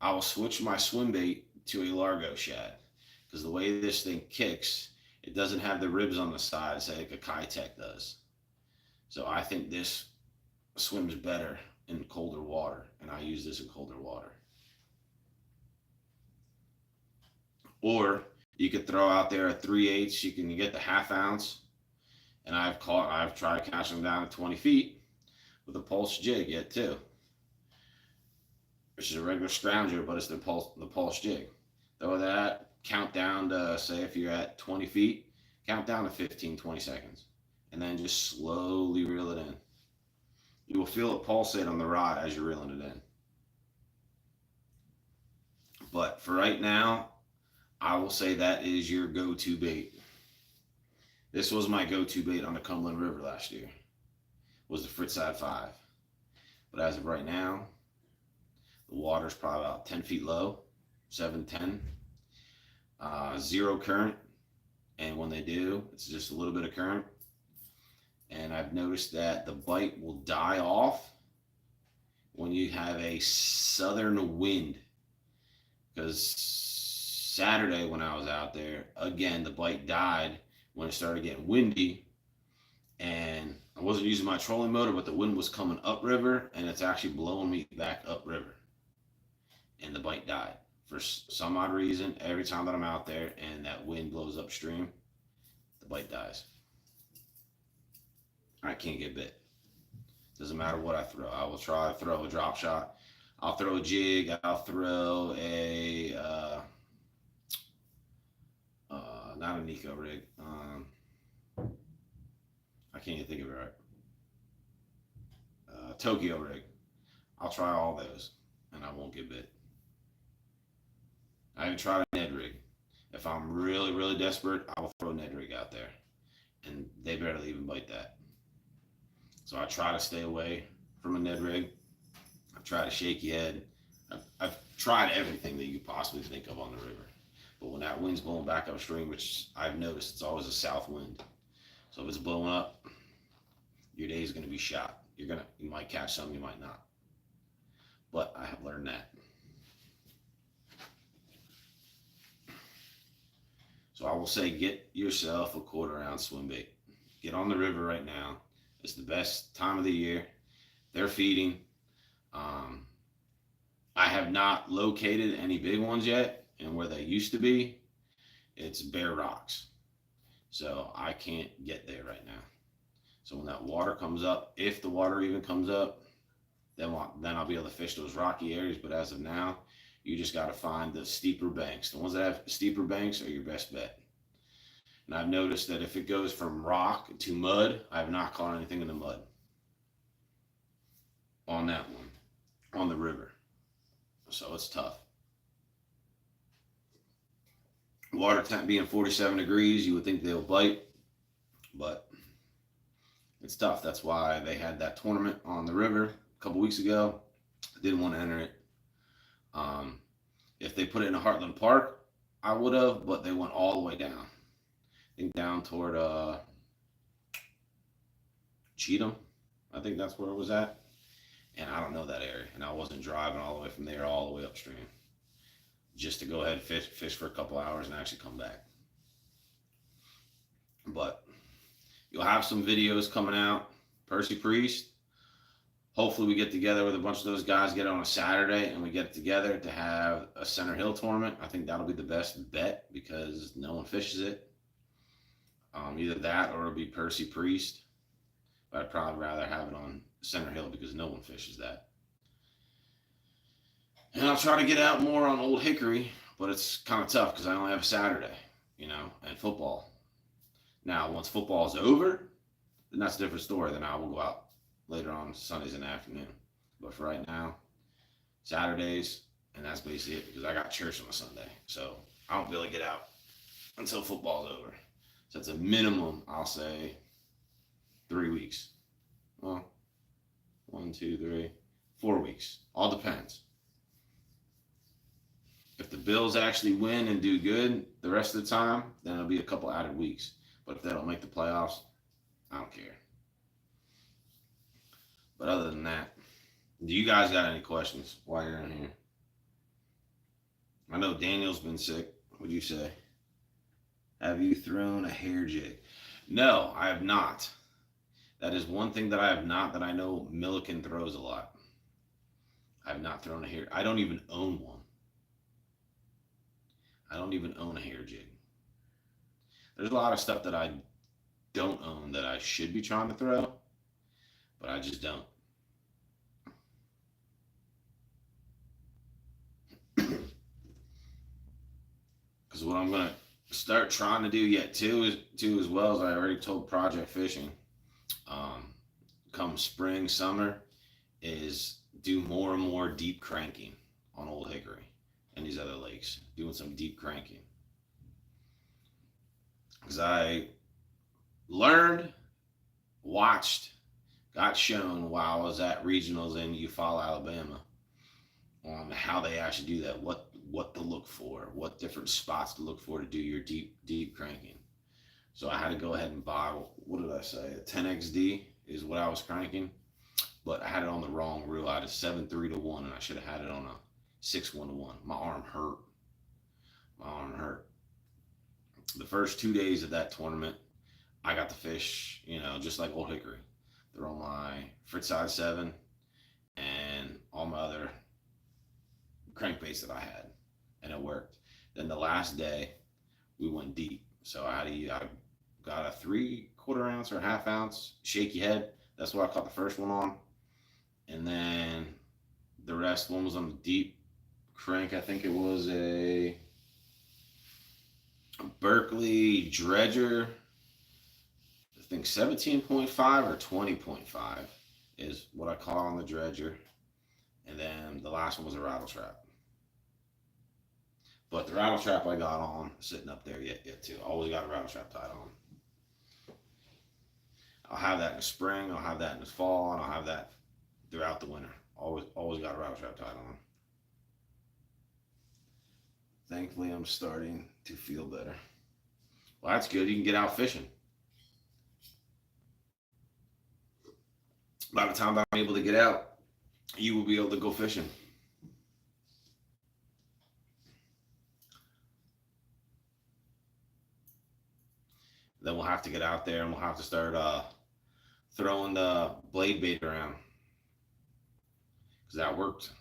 I will switch my swim bait to a Largo shad because the way this thing kicks, it doesn't have the ribs on the sides like a Kitech does. So I think this swims better in colder water, and I use this in colder water. Or you could throw out there a 3/8. You get the half ounce, and I've tried catching them down at 20 feet with a pulse jig yet too, which is a regular scrounger, but it's the pulse jig. Throw that, count down to, say if you're at 20 feet, count down to 15, 20 seconds, and then just slowly reel it in. You will feel it pulsate on the rod as you're reeling it in. But for right now, I will say that is your go-to bait. This was my go-to bait on the Cumberland River last year, was the Fritzside 5. But as of right now, the water's probably about 10 feet low, 7, 10. Zero current, and when they do, it's just a little bit of current. And I've noticed that the bite will die off when you have a southern wind. Because Saturday when I was out there, again, the bite died when it started getting windy. And I wasn't using my trolling motor, but the wind was coming upriver, and it's actually blowing me back upriver. And the bite died. For some odd reason, every time that I'm out there and that wind blows upstream, the bite dies. I can't get bit. Doesn't matter what I throw. I will try to throw a drop shot. I'll throw a jig. I'll throw a not a Nico rig. I can't even think of it right. Tokyo rig. I'll try all those, and I won't get bit. I haven't tried a Ned rig. If I'm really, really desperate, I will throw a Ned rig out there, and they barely even bite that. So I try to stay away from a Ned rig. I've tried a shaky head. I've tried everything that you could possibly think of on the river. But when that wind's blowing back upstream, which I've noticed, it's always a south wind. So if it's blowing up, your day is going to be shot. You might catch some, you might not. But I have learned that. So I will say, get yourself a 1/4 ounce swim bait. Get on the river right now. It's the best time of the year. They're feeding. I have not located any big ones yet, and where they used to be, it's bare rocks. So I can't get there right now. So when that water comes up, if the water even comes up, then I'll be able to fish those rocky areas. But as of now, you just got to find the steeper banks. The ones that have steeper banks are your best bet. And I've noticed that if it goes from rock to mud, I have not caught anything in the mud on that one, on the river. So it's tough. Water temp being 47 degrees, you would think they'll bite. But it's tough. That's why they had that tournament on the river a couple weeks ago. I didn't want to enter it. Um, if they put it in Heartland Park, I would have, but they went all the way down. I think down toward Cheatham. I think that's where it was at. And I don't know that area. And I wasn't driving all the way from there all the way upstream just to go ahead and fish for a couple hours and actually come back. But you'll have some videos coming out. Percy Priest. Hopefully we get together with a bunch of those guys, get on a Saturday, and we get together to have a Center Hill tournament. I think that'll be the best bet because no one fishes it. Either that or it'll be Percy Priest. But I'd probably rather have it on Center Hill because no one fishes that. And I'll try to get out more on Old Hickory, but it's kind of tough because I only have a Saturday, and football. Now, once football is over, then that's a different story. Then I will go out later on Sundays in the afternoon. But for right now, Saturdays, and that's basically it because I got church on a Sunday. So I won't be able to get out until football's over. So it's a minimum, I'll say, 3 weeks. Well, 1, 2, 3, 4 weeks. All depends. If the Bills actually win and do good the rest of the time, then it'll be a couple added weeks. But if they don't make the playoffs, I don't care. But other than that, do you guys got any questions while you're in here? I know Daniel's been sick. What'd you say? Have you thrown a hair jig? No, I have not. That is one thing that I have not that I know Milliken throws a lot. I have not thrown a hair. I don't even own one. I don't even own a hair jig. There's a lot of stuff that I don't own that I should be trying to throw, but I just don't. Because what I'm going to start trying to do yet too as well as I already told Project Fishing, come spring, summer, is do more and more deep cranking on Old Hickory and these other lakes, doing some deep cranking. Because I learned, watched, got shown while I was at regionals in Eufaula, Alabama, on how they actually do that, what to look for, what different spots to look for to do your deep cranking. So I had to go ahead and buy, what did I say, a 10XD is what I was cranking, but I had it on the wrong reel. I had a 7.3-1 and I should have had it on a 6.1-1. My arm hurt. The first 2 days of that tournament, I got to fish, just like Old Hickory. Throw my Fritz size 7 and all my other crankbaits that I had, and it worked. Then the last day, we went deep. So I got a 3/4 ounce or a half ounce shaky head. That's what I caught the first one on. And then the rest one was on the deep crank. I think it was a Berkeley Dredger. I think 17.5 or 20.5 is what I caught on the Dredger. And then the last one was a rattle trap. But the rattle trap I got on sitting up there yet too. Always got a rattle trap tied on. I'll have that in the spring, I'll have that in the fall, and I'll have that throughout the winter. Always got a rattle trap tied on. Thankfully, I'm starting to feel better. Well, that's good. You can get out fishing. By the time I'm able to get out, you will be able to go fishing. Then we'll have to get out there and we'll have to start throwing the blade bait around. Because that worked.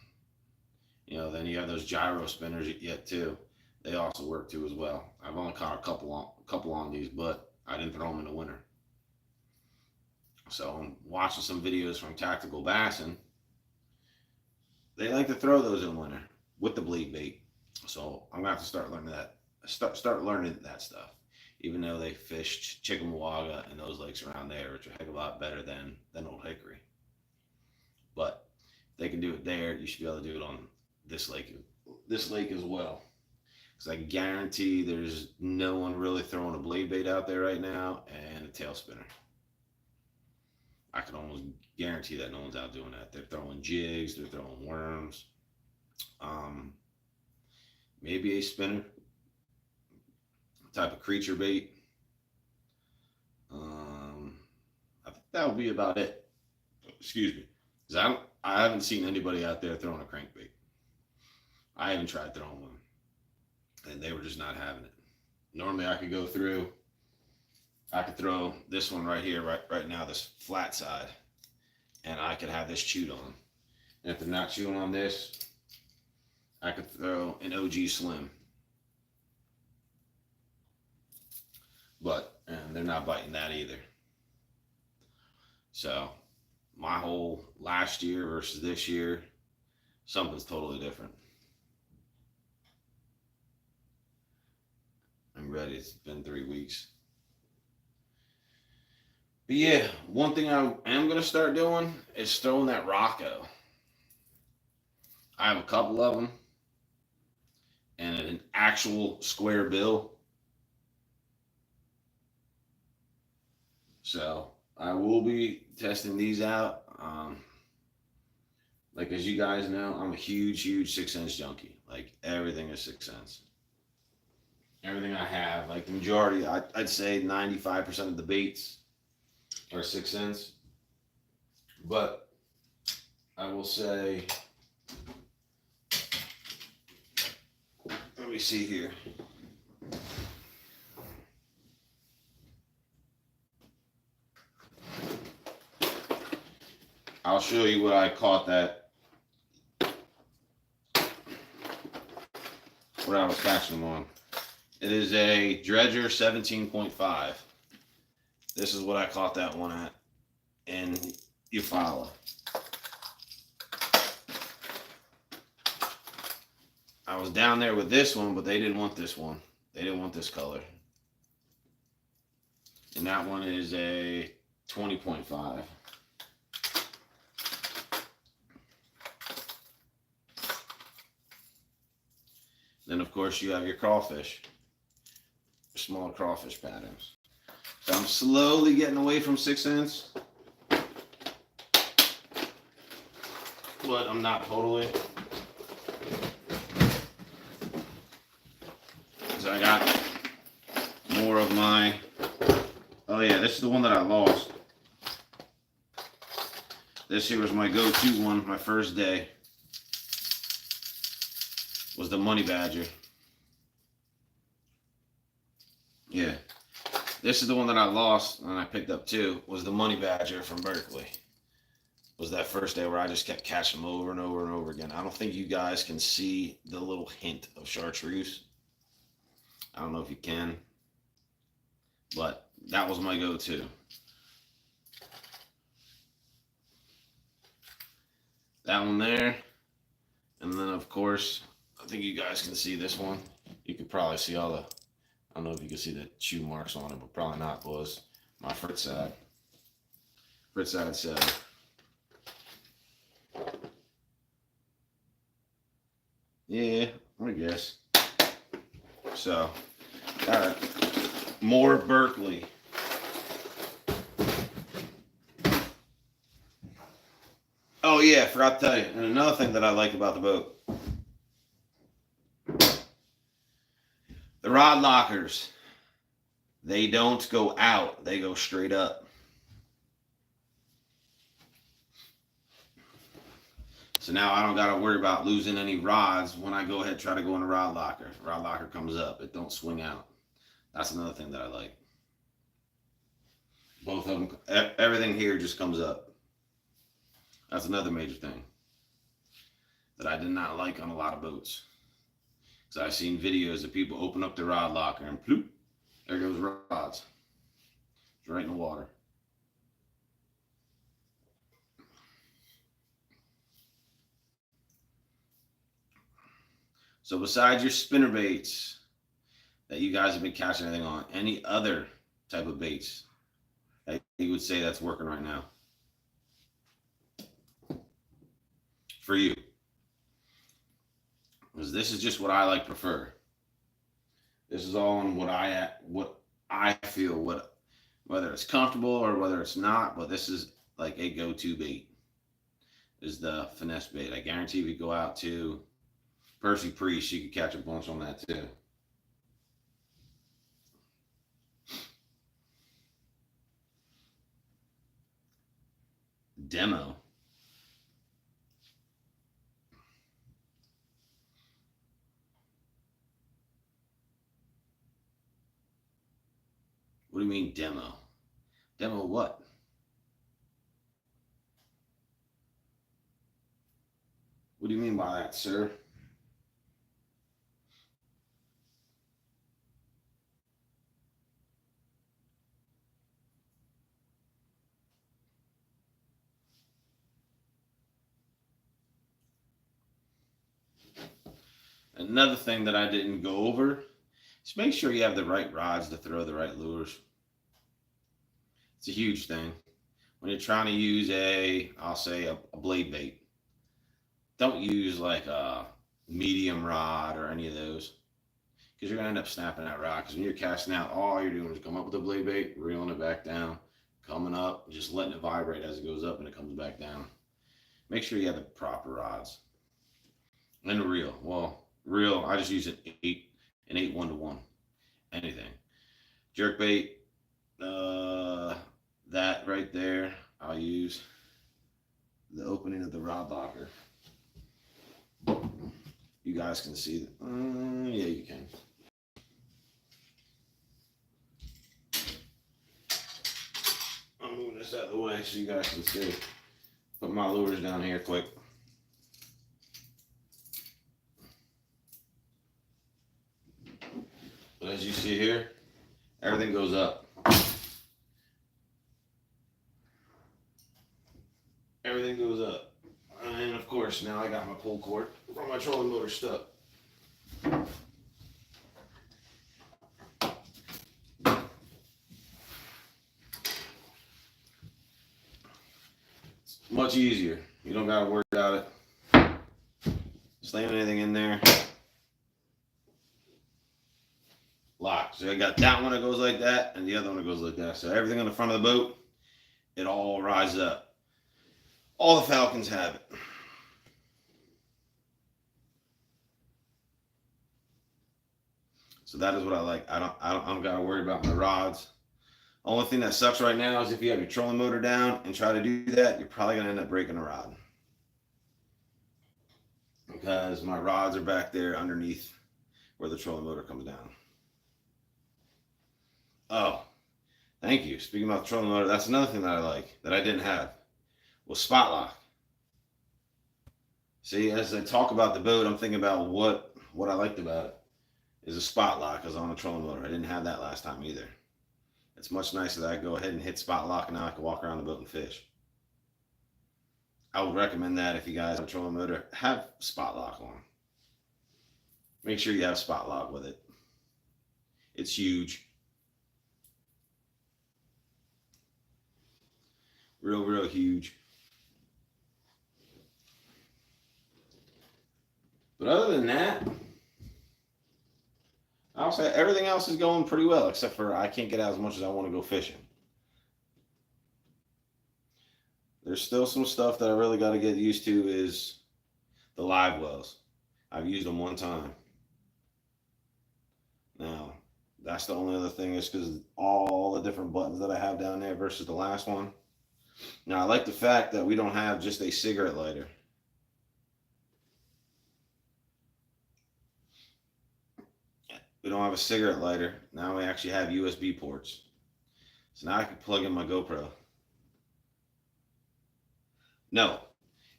Then you have those gyro spinners yet too. They also work too as well. I've only caught a couple on these, but I didn't throw them in the winter. So I'm watching some videos from Tactical Bassin. They like to throw those in winter with the bleed bait. So I'm gonna have to start learning that. Start learning that stuff. Even though they fished Chickamauga and those lakes around there, which are a heck of a lot better than Old Hickory. But if they can do it there, you should be able to do it on this lake as well. Because I guarantee there's no one really throwing a blade bait out there right now and a tail spinner. I can almost guarantee that no one's out doing that. They're throwing jigs, they're throwing worms, um, maybe a spinner, type of creature bait. I think that would be about it. Excuse me, because I haven't seen anybody out there throwing a crankbait. I haven't tried throwing one, and they were just not having it. Normally, I could go through. I could throw this one right here, right now, this flat side, and I could have this chewed on. And if they're not chewing on this, I could throw an OG Slim. And they're not biting that either. So my whole last year versus this year, something's totally different. I'm ready. It's been 3 weeks. But yeah, one thing I am going to start doing is throwing that Rocco. I have a couple of them and an actual square bill. So I will be testing these out. Like, as you guys know, I'm a huge 6 cents junkie. Like, everything is 6 cents. Everything I have, like the majority, I'd say 95% of the baits are 6 cents. But I will say, let me see here. I'll show you what I caught what I was catching them on. It is a Dredger 17.5. This is what I caught that one at in Eufaula. I was down there with this one, but they didn't want this one. They didn't want this color. And that one is a 20.5. Then, of course, you have your crawfish, smaller crawfish patterns. So I'm slowly getting away from 6 cents, but I'm not totally. So I got more of my, oh yeah, this is the one that I lost. This here was my go-to one, my first day. Was the Money Badger. Yeah. This is the one that I lost and I picked up too. Was the Money Badger from Berkeley. Was that first day where I just kept catching them over and over and over again. I don't think you guys can see the little hint of chartreuse. I don't know if you can. But that was my go-to. That one there. And then, of course, I think you guys can see this one. You could probably see all the, I don't know if you can see the chew marks on it, but probably not, was my Fritz side. Fritz side 7. Yeah, I guess. So, more Berkeley. Oh yeah, I forgot to tell you. And another thing that I like about the boat. The rod lockers, they don't go out, they go straight up. So now I don't got to worry about losing any rods when I go ahead and try to go in a rod locker. Rod locker comes up, it don't swing out. That's another thing that I like. Both of them, everything here just comes up. That's another major thing that I did not like on a lot of boats. So I've seen videos of people open up the rod locker and ploop, there goes rods. It's right in the water. So besides your spinner baits that you guys have been catching anything on, any other type of baits that you would say that's working right now for you? Because this is just what I prefer. This is all on what I feel, whether it's comfortable or whether it's not. But this is like a go-to bait. Is the finesse bait. I guarantee if you go out to Percy Priest, you could catch a bunch on that too. Demo. What do you mean demo? Demo what? What do you mean by that, sir? Another thing that I didn't go over is make sure you have the right rods to throw the right lures. It's a huge thing. When you're trying to use I'll say a blade bait, don't use like a medium rod or any of those because you're going to end up snapping that rod. Because when you're casting out, all you're doing is come up with a blade bait, reeling it back down, coming up, just letting it vibrate as it goes up and it comes back down. Make sure you have the proper rods. And a reel. Well, reel, I just use an 8 1-to-1. Anything. Jerk bait, that right there, I'll use the opening of the rod locker. You guys can see that. Yeah, you can. I'm moving this out of the way so you guys can see. Put my lures down here quick. But as you see here, everything goes up. Everything goes up. And of course, now I got my pull cord from my trolling motor stuck. It's much easier. You don't gotta worry about it. Slamming anything in there. Lock. So I got that one that goes like that, and the other one that goes like that. So everything on the front of the boat, it all rises up. All the Falcons have it. So that is what I like. I don't gotta worry about my rods. Only thing that sucks right now is if you have your trolling motor down and try to do that, you're probably gonna end up breaking a rod. Because my rods are back there underneath where the trolling motor comes down. Oh, thank you. Speaking about the trolling motor, that's another thing that I like that I didn't have was spot lock. See, as I talk about the boat, I'm thinking about what I liked about it is a spot lock is on the trolling motor. I didn't have that last time either. It's much nicer that I go ahead and hit spot lock and now I can walk around the boat and fish. I would recommend that if you guys have a trolling motor, have spot lock on. Make sure you have spot lock with it. It's huge. Real huge. But other than that, I'll say everything else is going pretty well, except for I can't get out as much as I want to go fishing. There's still some stuff that I really got to get used to is the live wells. I've used them one time. Now, that's the only other thing is because all the different buttons that I have down there versus the last one. Now, I like the fact that we don't have just a cigarette lighter. We don't have a cigarette lighter. Now we actually have USB ports. So now I can plug in my GoPro. No,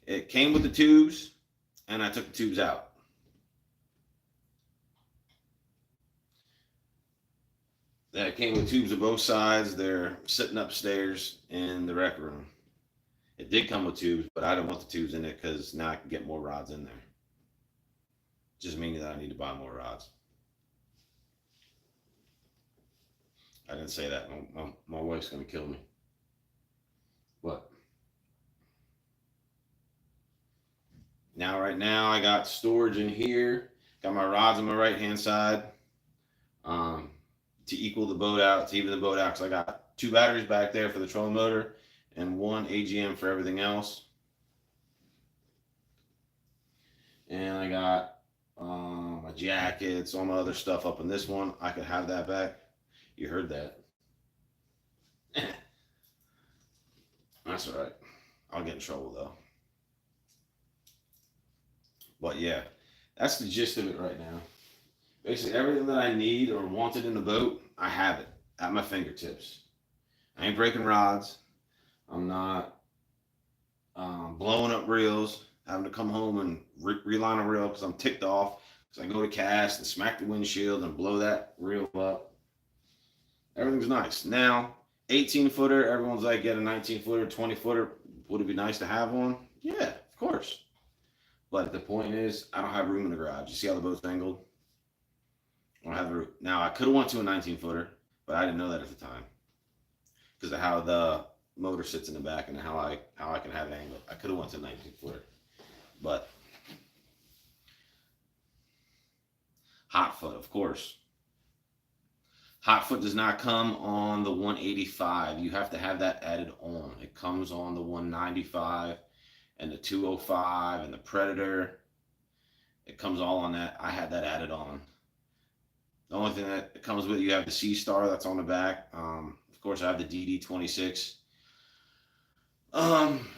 it came with the tubes and I took the tubes out. That came with tubes of both sides. They're sitting upstairs in the rec room. It did come with tubes, but I don't want the tubes in it because now I can get more rods in there. Just meaning that I need to buy more rods. I didn't say that. My wife's going to kill me. What? Now, right now, I got storage in here. Got my rods on my right-hand side. um, to equal the boat out, to even the boat out, because I got 2 batteries back there for the trolling motor and 1 AGM for everything else. And I got my jackets, all my other stuff up in this one. I could have that back. You heard that. That's all right. I'll get in trouble though. But yeah, that's the gist of it right now. Basically, everything that I need or wanted in the boat, I have it at my fingertips. I ain't breaking rods. I'm not blowing up reels, having to come home and reline a reel because I'm ticked off because I go to cast and smack the windshield and blow that reel up. Everything's nice. Now, 18 footer, everyone's like, get a 19 footer, 20 footer. Would it be nice to have one? Yeah, of course. But the point is, I don't have room in the garage. You see how the boat's angled? I don't have the room. Now, I could have went to a 19 footer, but I didn't know that at the time because of how the motor sits in the back and how I can have it angled. I could have went to a 19 footer, but hot foot, of course. Hot foot does not come on the 185. You have to have that added on. It comes on the 195 and the 205 and the Predator. It comes all on that. I had that added on. The only thing that it comes with, you have the C Star that's on the back. Of course, I have the DD26.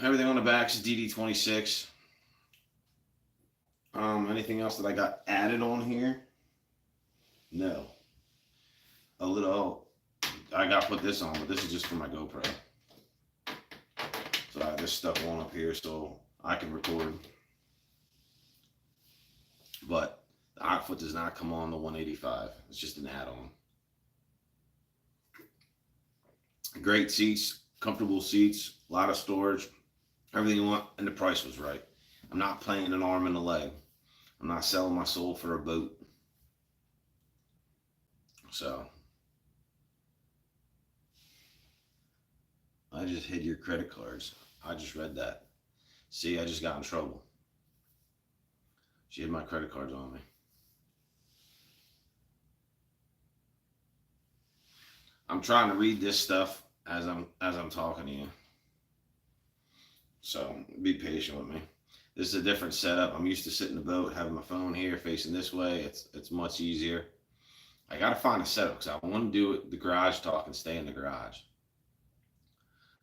Everything on the back is DD26. Anything else that I got added on here? No. A little. I got to put this on, but this is just for my GoPro. So I have this stuff on up here so I can record. But the hot foot does not come on the 185. It's just an add-on. Great seats, comfortable seats, a lot of storage, everything you want, and the price was right. I'm not playing an arm and a leg. I'm not selling my soul for a boat. So I just hid your credit cards. I just read that. See, I just got in trouble. She had my credit cards on me. I'm trying to read this stuff as I'm talking to you. So be patient with me. This is a different setup. I'm used to sitting in the boat, having my phone here facing this way. It's much easier. I gotta find a setup because I want to do it the garage talk and stay in the garage.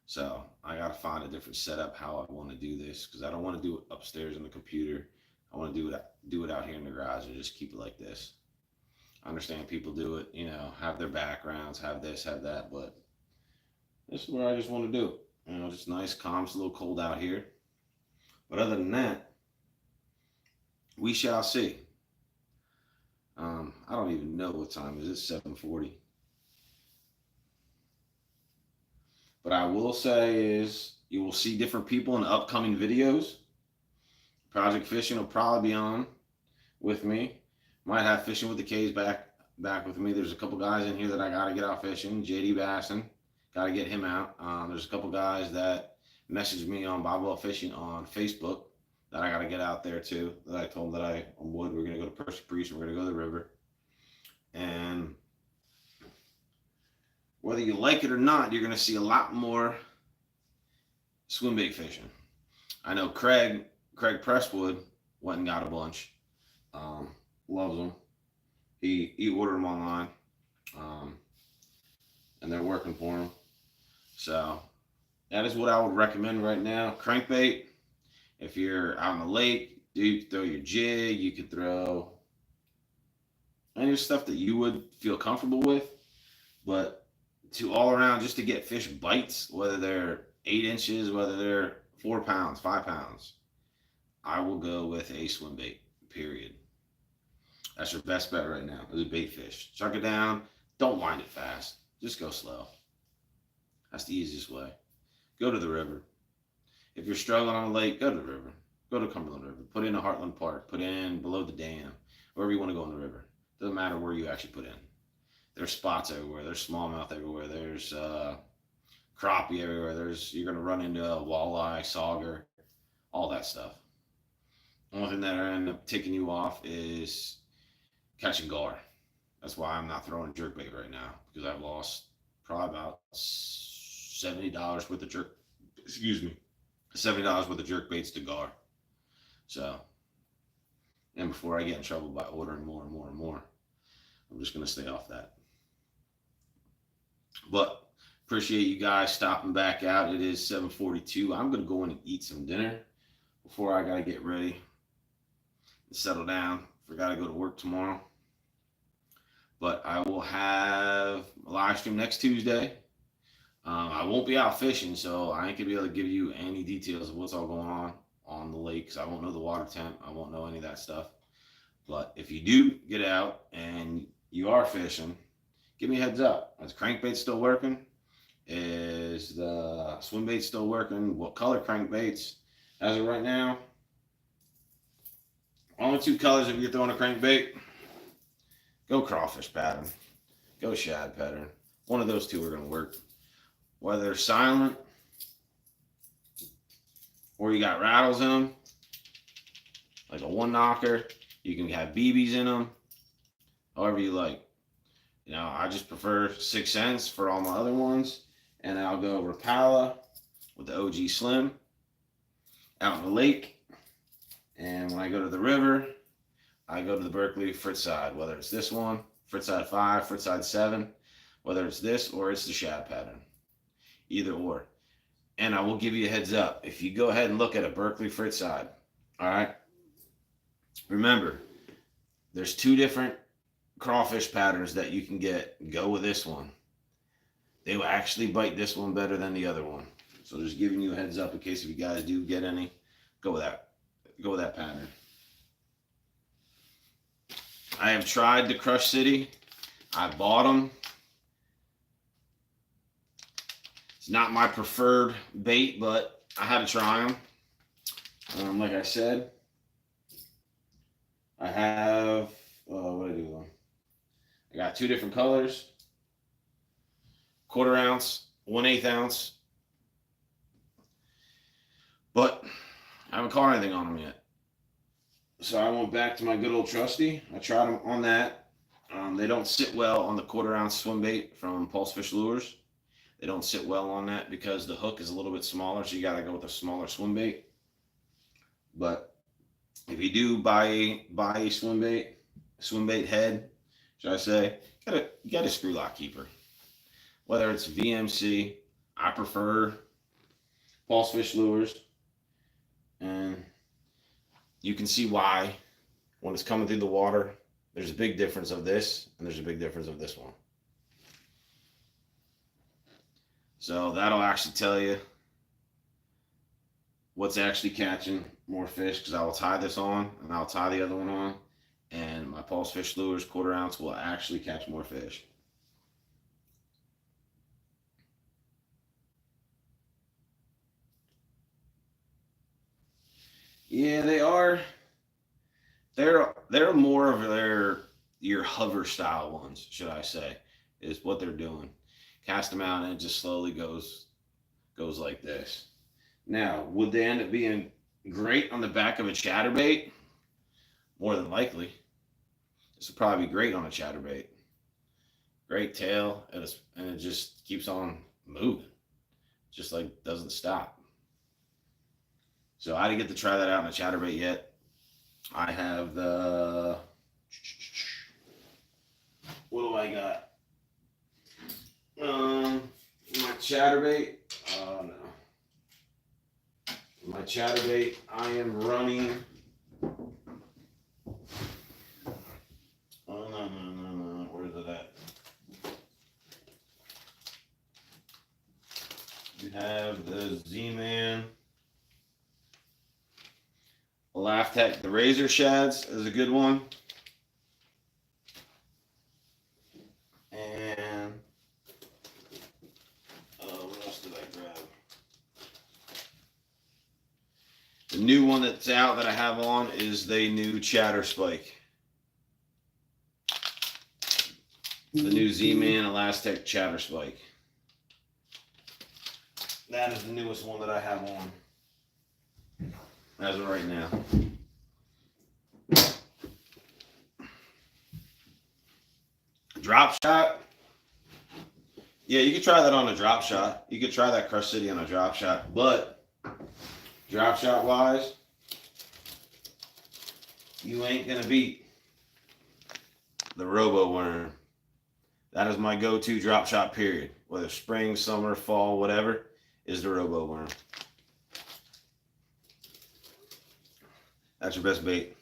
So I gotta find a different setup how I want to do this because I don't want to do it upstairs on the computer. I want to do it out here in the garage and just keep it like this. I understand people do it, have their backgrounds, have this, have that, but this is where I just want to do it. Just nice, calm. It's a little cold out here, but other than that, we shall see. I don't even know what time it is. It's 7:40. But I will say is you will see different people in the upcoming videos. Project Fishing will probably be on with me. Might have Fishing with the K's back with me. There's a couple guys in here that I got to get out fishing. JD Basson, got to get him out. There's a couple guys that messaged me on Bob Fishing on Facebook that I got to get out there too. That I told them that I would. We're going to go to Percy Priest. We're going to go to the river. And whether you like it or not, you're going to see a lot more swim bait fishing. I know Craig Presswood went and got a bunch. Loves them. He ordered them online, and they're working for him. So that is what I would recommend right now. Crankbait. If you're out on the lake, you can throw your jig. You could throw any stuff that you would feel comfortable with. But to all around, just to get fish bites, whether they're 8 inches, whether they're 4 pounds, 5 pounds, I will go with a swim bait, period. That's your best bet right now. Is a bait fish. Chuck it down. Don't wind it fast. Just go slow. That's the easiest way. Go to the river. If you're struggling on a lake, go to the river. Go to Cumberland River. Put in a Heartland Park. Put in below the dam. Wherever you want to go in the river. Doesn't matter where you actually put in. There's spots everywhere. There's smallmouth everywhere. There's crappie everywhere. You're going to run into a walleye, sauger, all that stuff. The only thing that will end up ticking you off is catching gar. That's why I'm not throwing jerkbait right now, because I've lost probably about $70 worth of jerk. Excuse me, $70 worth of jerk baits to gar. So, and before I get in trouble by ordering more and more and more, I'm just gonna stay off that. But appreciate you guys stopping back out. It is 7:42. I'm gonna go in and eat some dinner before I gotta get ready and settle down. Forgot to go to work tomorrow. But I will have a live stream next Tuesday. I won't be out fishing, so I ain't gonna be able to give you any details of what's all going on the lake, because I won't know the water temp. I won't know any of that stuff. But if you do get out and you are fishing, give me a heads up. Is the crankbait still working? Is the swim bait still working? What color crankbaits? As of right now, only two colors if you're throwing a crankbait. Go crawfish pattern. Go shad pattern. One of those two are going to work. Whether they're silent or you got rattles in them, like a one knocker, you can have BBs in them, however you like. You know, I just prefer 6 cents for all my other ones, and I'll go Rapala with the OG Slim out in the lake. And when I go to the river, I go to the Berkeley Fritz side, whether it's this one, Fritz side 5, Fritz side 7, whether it's this or it's the shad pattern. Either or. And I will give you a heads up. If you go ahead and look at a Berkeley Fritz side, all right, remember, there's 2 different crawfish patterns that you can get. Go with this one. They will actually bite this one better than the other one. So just giving you a heads up in case if you guys do get any, go with that. Go with that pattern. I have tried the Crush City. I bought them. It's not my preferred bait, but I had to try them. Like I said, I have, what did I do with them? I got 2 different colors, 1/4 ounce, 1/8 ounce, but I haven't caught anything on them yet. So I went back to my good old trusty. I tried them on that. They don't sit well on the 1/4 ounce swim bait from Pulse Fish Lures. They don't sit well on that because the hook is a little bit smaller, so you got to go with a smaller swim bait. But if you do buy a swim bait head, should I say, get a screw lock keeper. Whether it's VMC, I prefer Pulse Fish Lures, and you can see why when it's coming through the water. There's a big difference of this, and there's a big difference of this one. So that'll actually tell you what's actually catching more fish, because I will tie this on and I'll tie the other one on, and my Pulse Fish Lures 1/4 ounce will actually catch more fish. Yeah, they are. They're more of your hover style ones, should I say, is what they're doing. Cast them out and it just slowly goes like this. Now, would they end up being great on the back of a chatterbait? More than likely. This would probably be great on a chatterbait. Great tail, and it just keeps on moving. Just like doesn't stop. So I didn't get to try that out in a chatterbait yet. I have the, what do I got? My chatterbait. Oh no. My chatterbait. I am running. Oh no. Where's it at? You have the Z-Man. Laugh Tech. The Razor Shads is a good one. And what else did I grab? The new one that's out that I have on is the new Chatter Spike. The new Z-Man Elastic Chatter Spike. That is the newest one that I have on as of right now. Drop shot. Yeah, you could try that on a drop shot. You could try that Crush City on a drop shot. But drop shot wise, you ain't gonna beat the Robo Worm. That is my go-to drop shot period. Whether spring, summer, fall, whatever, is the Robo Worm. That's your best bait.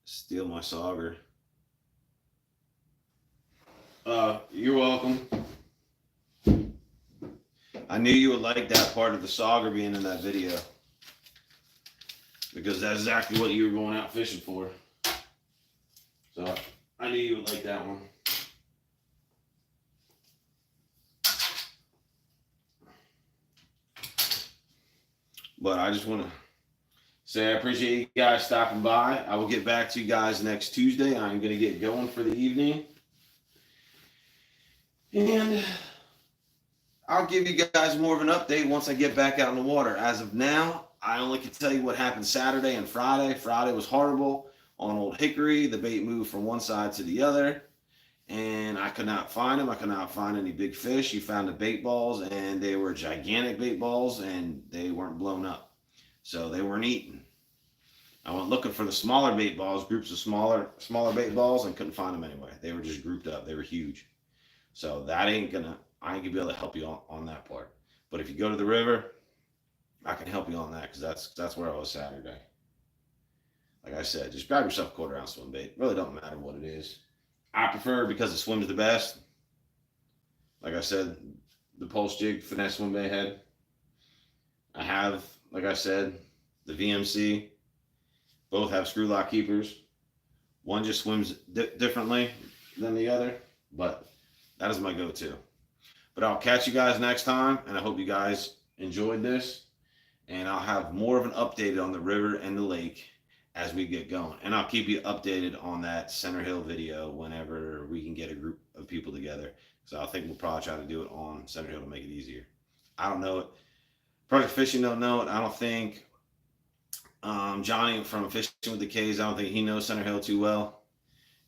Steal my sauger. You're welcome. I knew you would like that part of the sauger being in that video. Because that's exactly what you were going out fishing for. So I knew you would like that one. But I just want to say I appreciate you guys stopping by. I will get back to you guys next Tuesday. I'm going to get going for the evening. And I'll give you guys more of an update once I get back out in the water. As of now, I only can tell you what happened Saturday and Friday. Friday was horrible. On Old Hickory, the bait moved from one side to the other. And I could not find them. I could not find any big fish. You found the bait balls, and they were gigantic bait balls, and they weren't blown up. So they weren't eaten. I went looking for the smaller bait balls, groups of smaller bait balls, and couldn't find them anyway. They were just grouped up. They were huge. So that I ain't gonna be able to help you on that part. But if you go to the river, I can help you on that, because that's where I was Saturday. Like I said, just grab yourself a 1/4 ounce swim bait. It really don't matter what it is. I prefer, because it swims the best. Like I said, the Pulse Jig Finesse Swim Bait head. I have, like I said, the VMC. Both have screw lock keepers. One just swims differently than the other, but that is my go-to. But I'll catch you guys next time, and I hope you guys enjoyed this. And I'll have more of an update on the river and the lake as we get going. And I'll keep you updated on that Center Hill video whenever we can get a group of people together. So I think we'll probably try to do it on Center Hill to make it easier. I don't know it. Project Fishing don't know it. I don't think Johnny from Fishing with the K's, I don't think he knows Center Hill too well.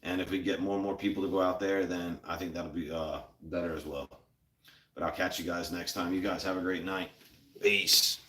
And if we get more and more people to go out there, then I think that'll be better as well. But I'll catch you guys next time. You guys have a great night. Peace.